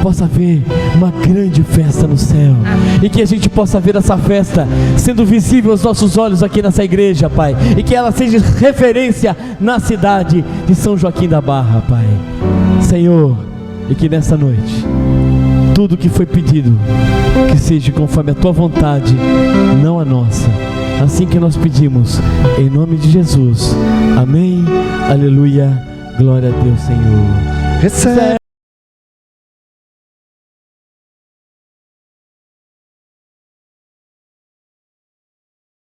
possa haver uma grande festa no céu, e que a gente possa ver essa festa sendo visível aos nossos olhos aqui nessa igreja, Pai, e que ela seja referência na cidade de São Joaquim da Barra, Pai. Senhor, e que nessa noite tudo que foi pedido, que seja conforme a Tua vontade, não a nossa. Assim que nós pedimos, em nome de Jesus. Amém, aleluia, glória a Deus, Senhor. Recebe.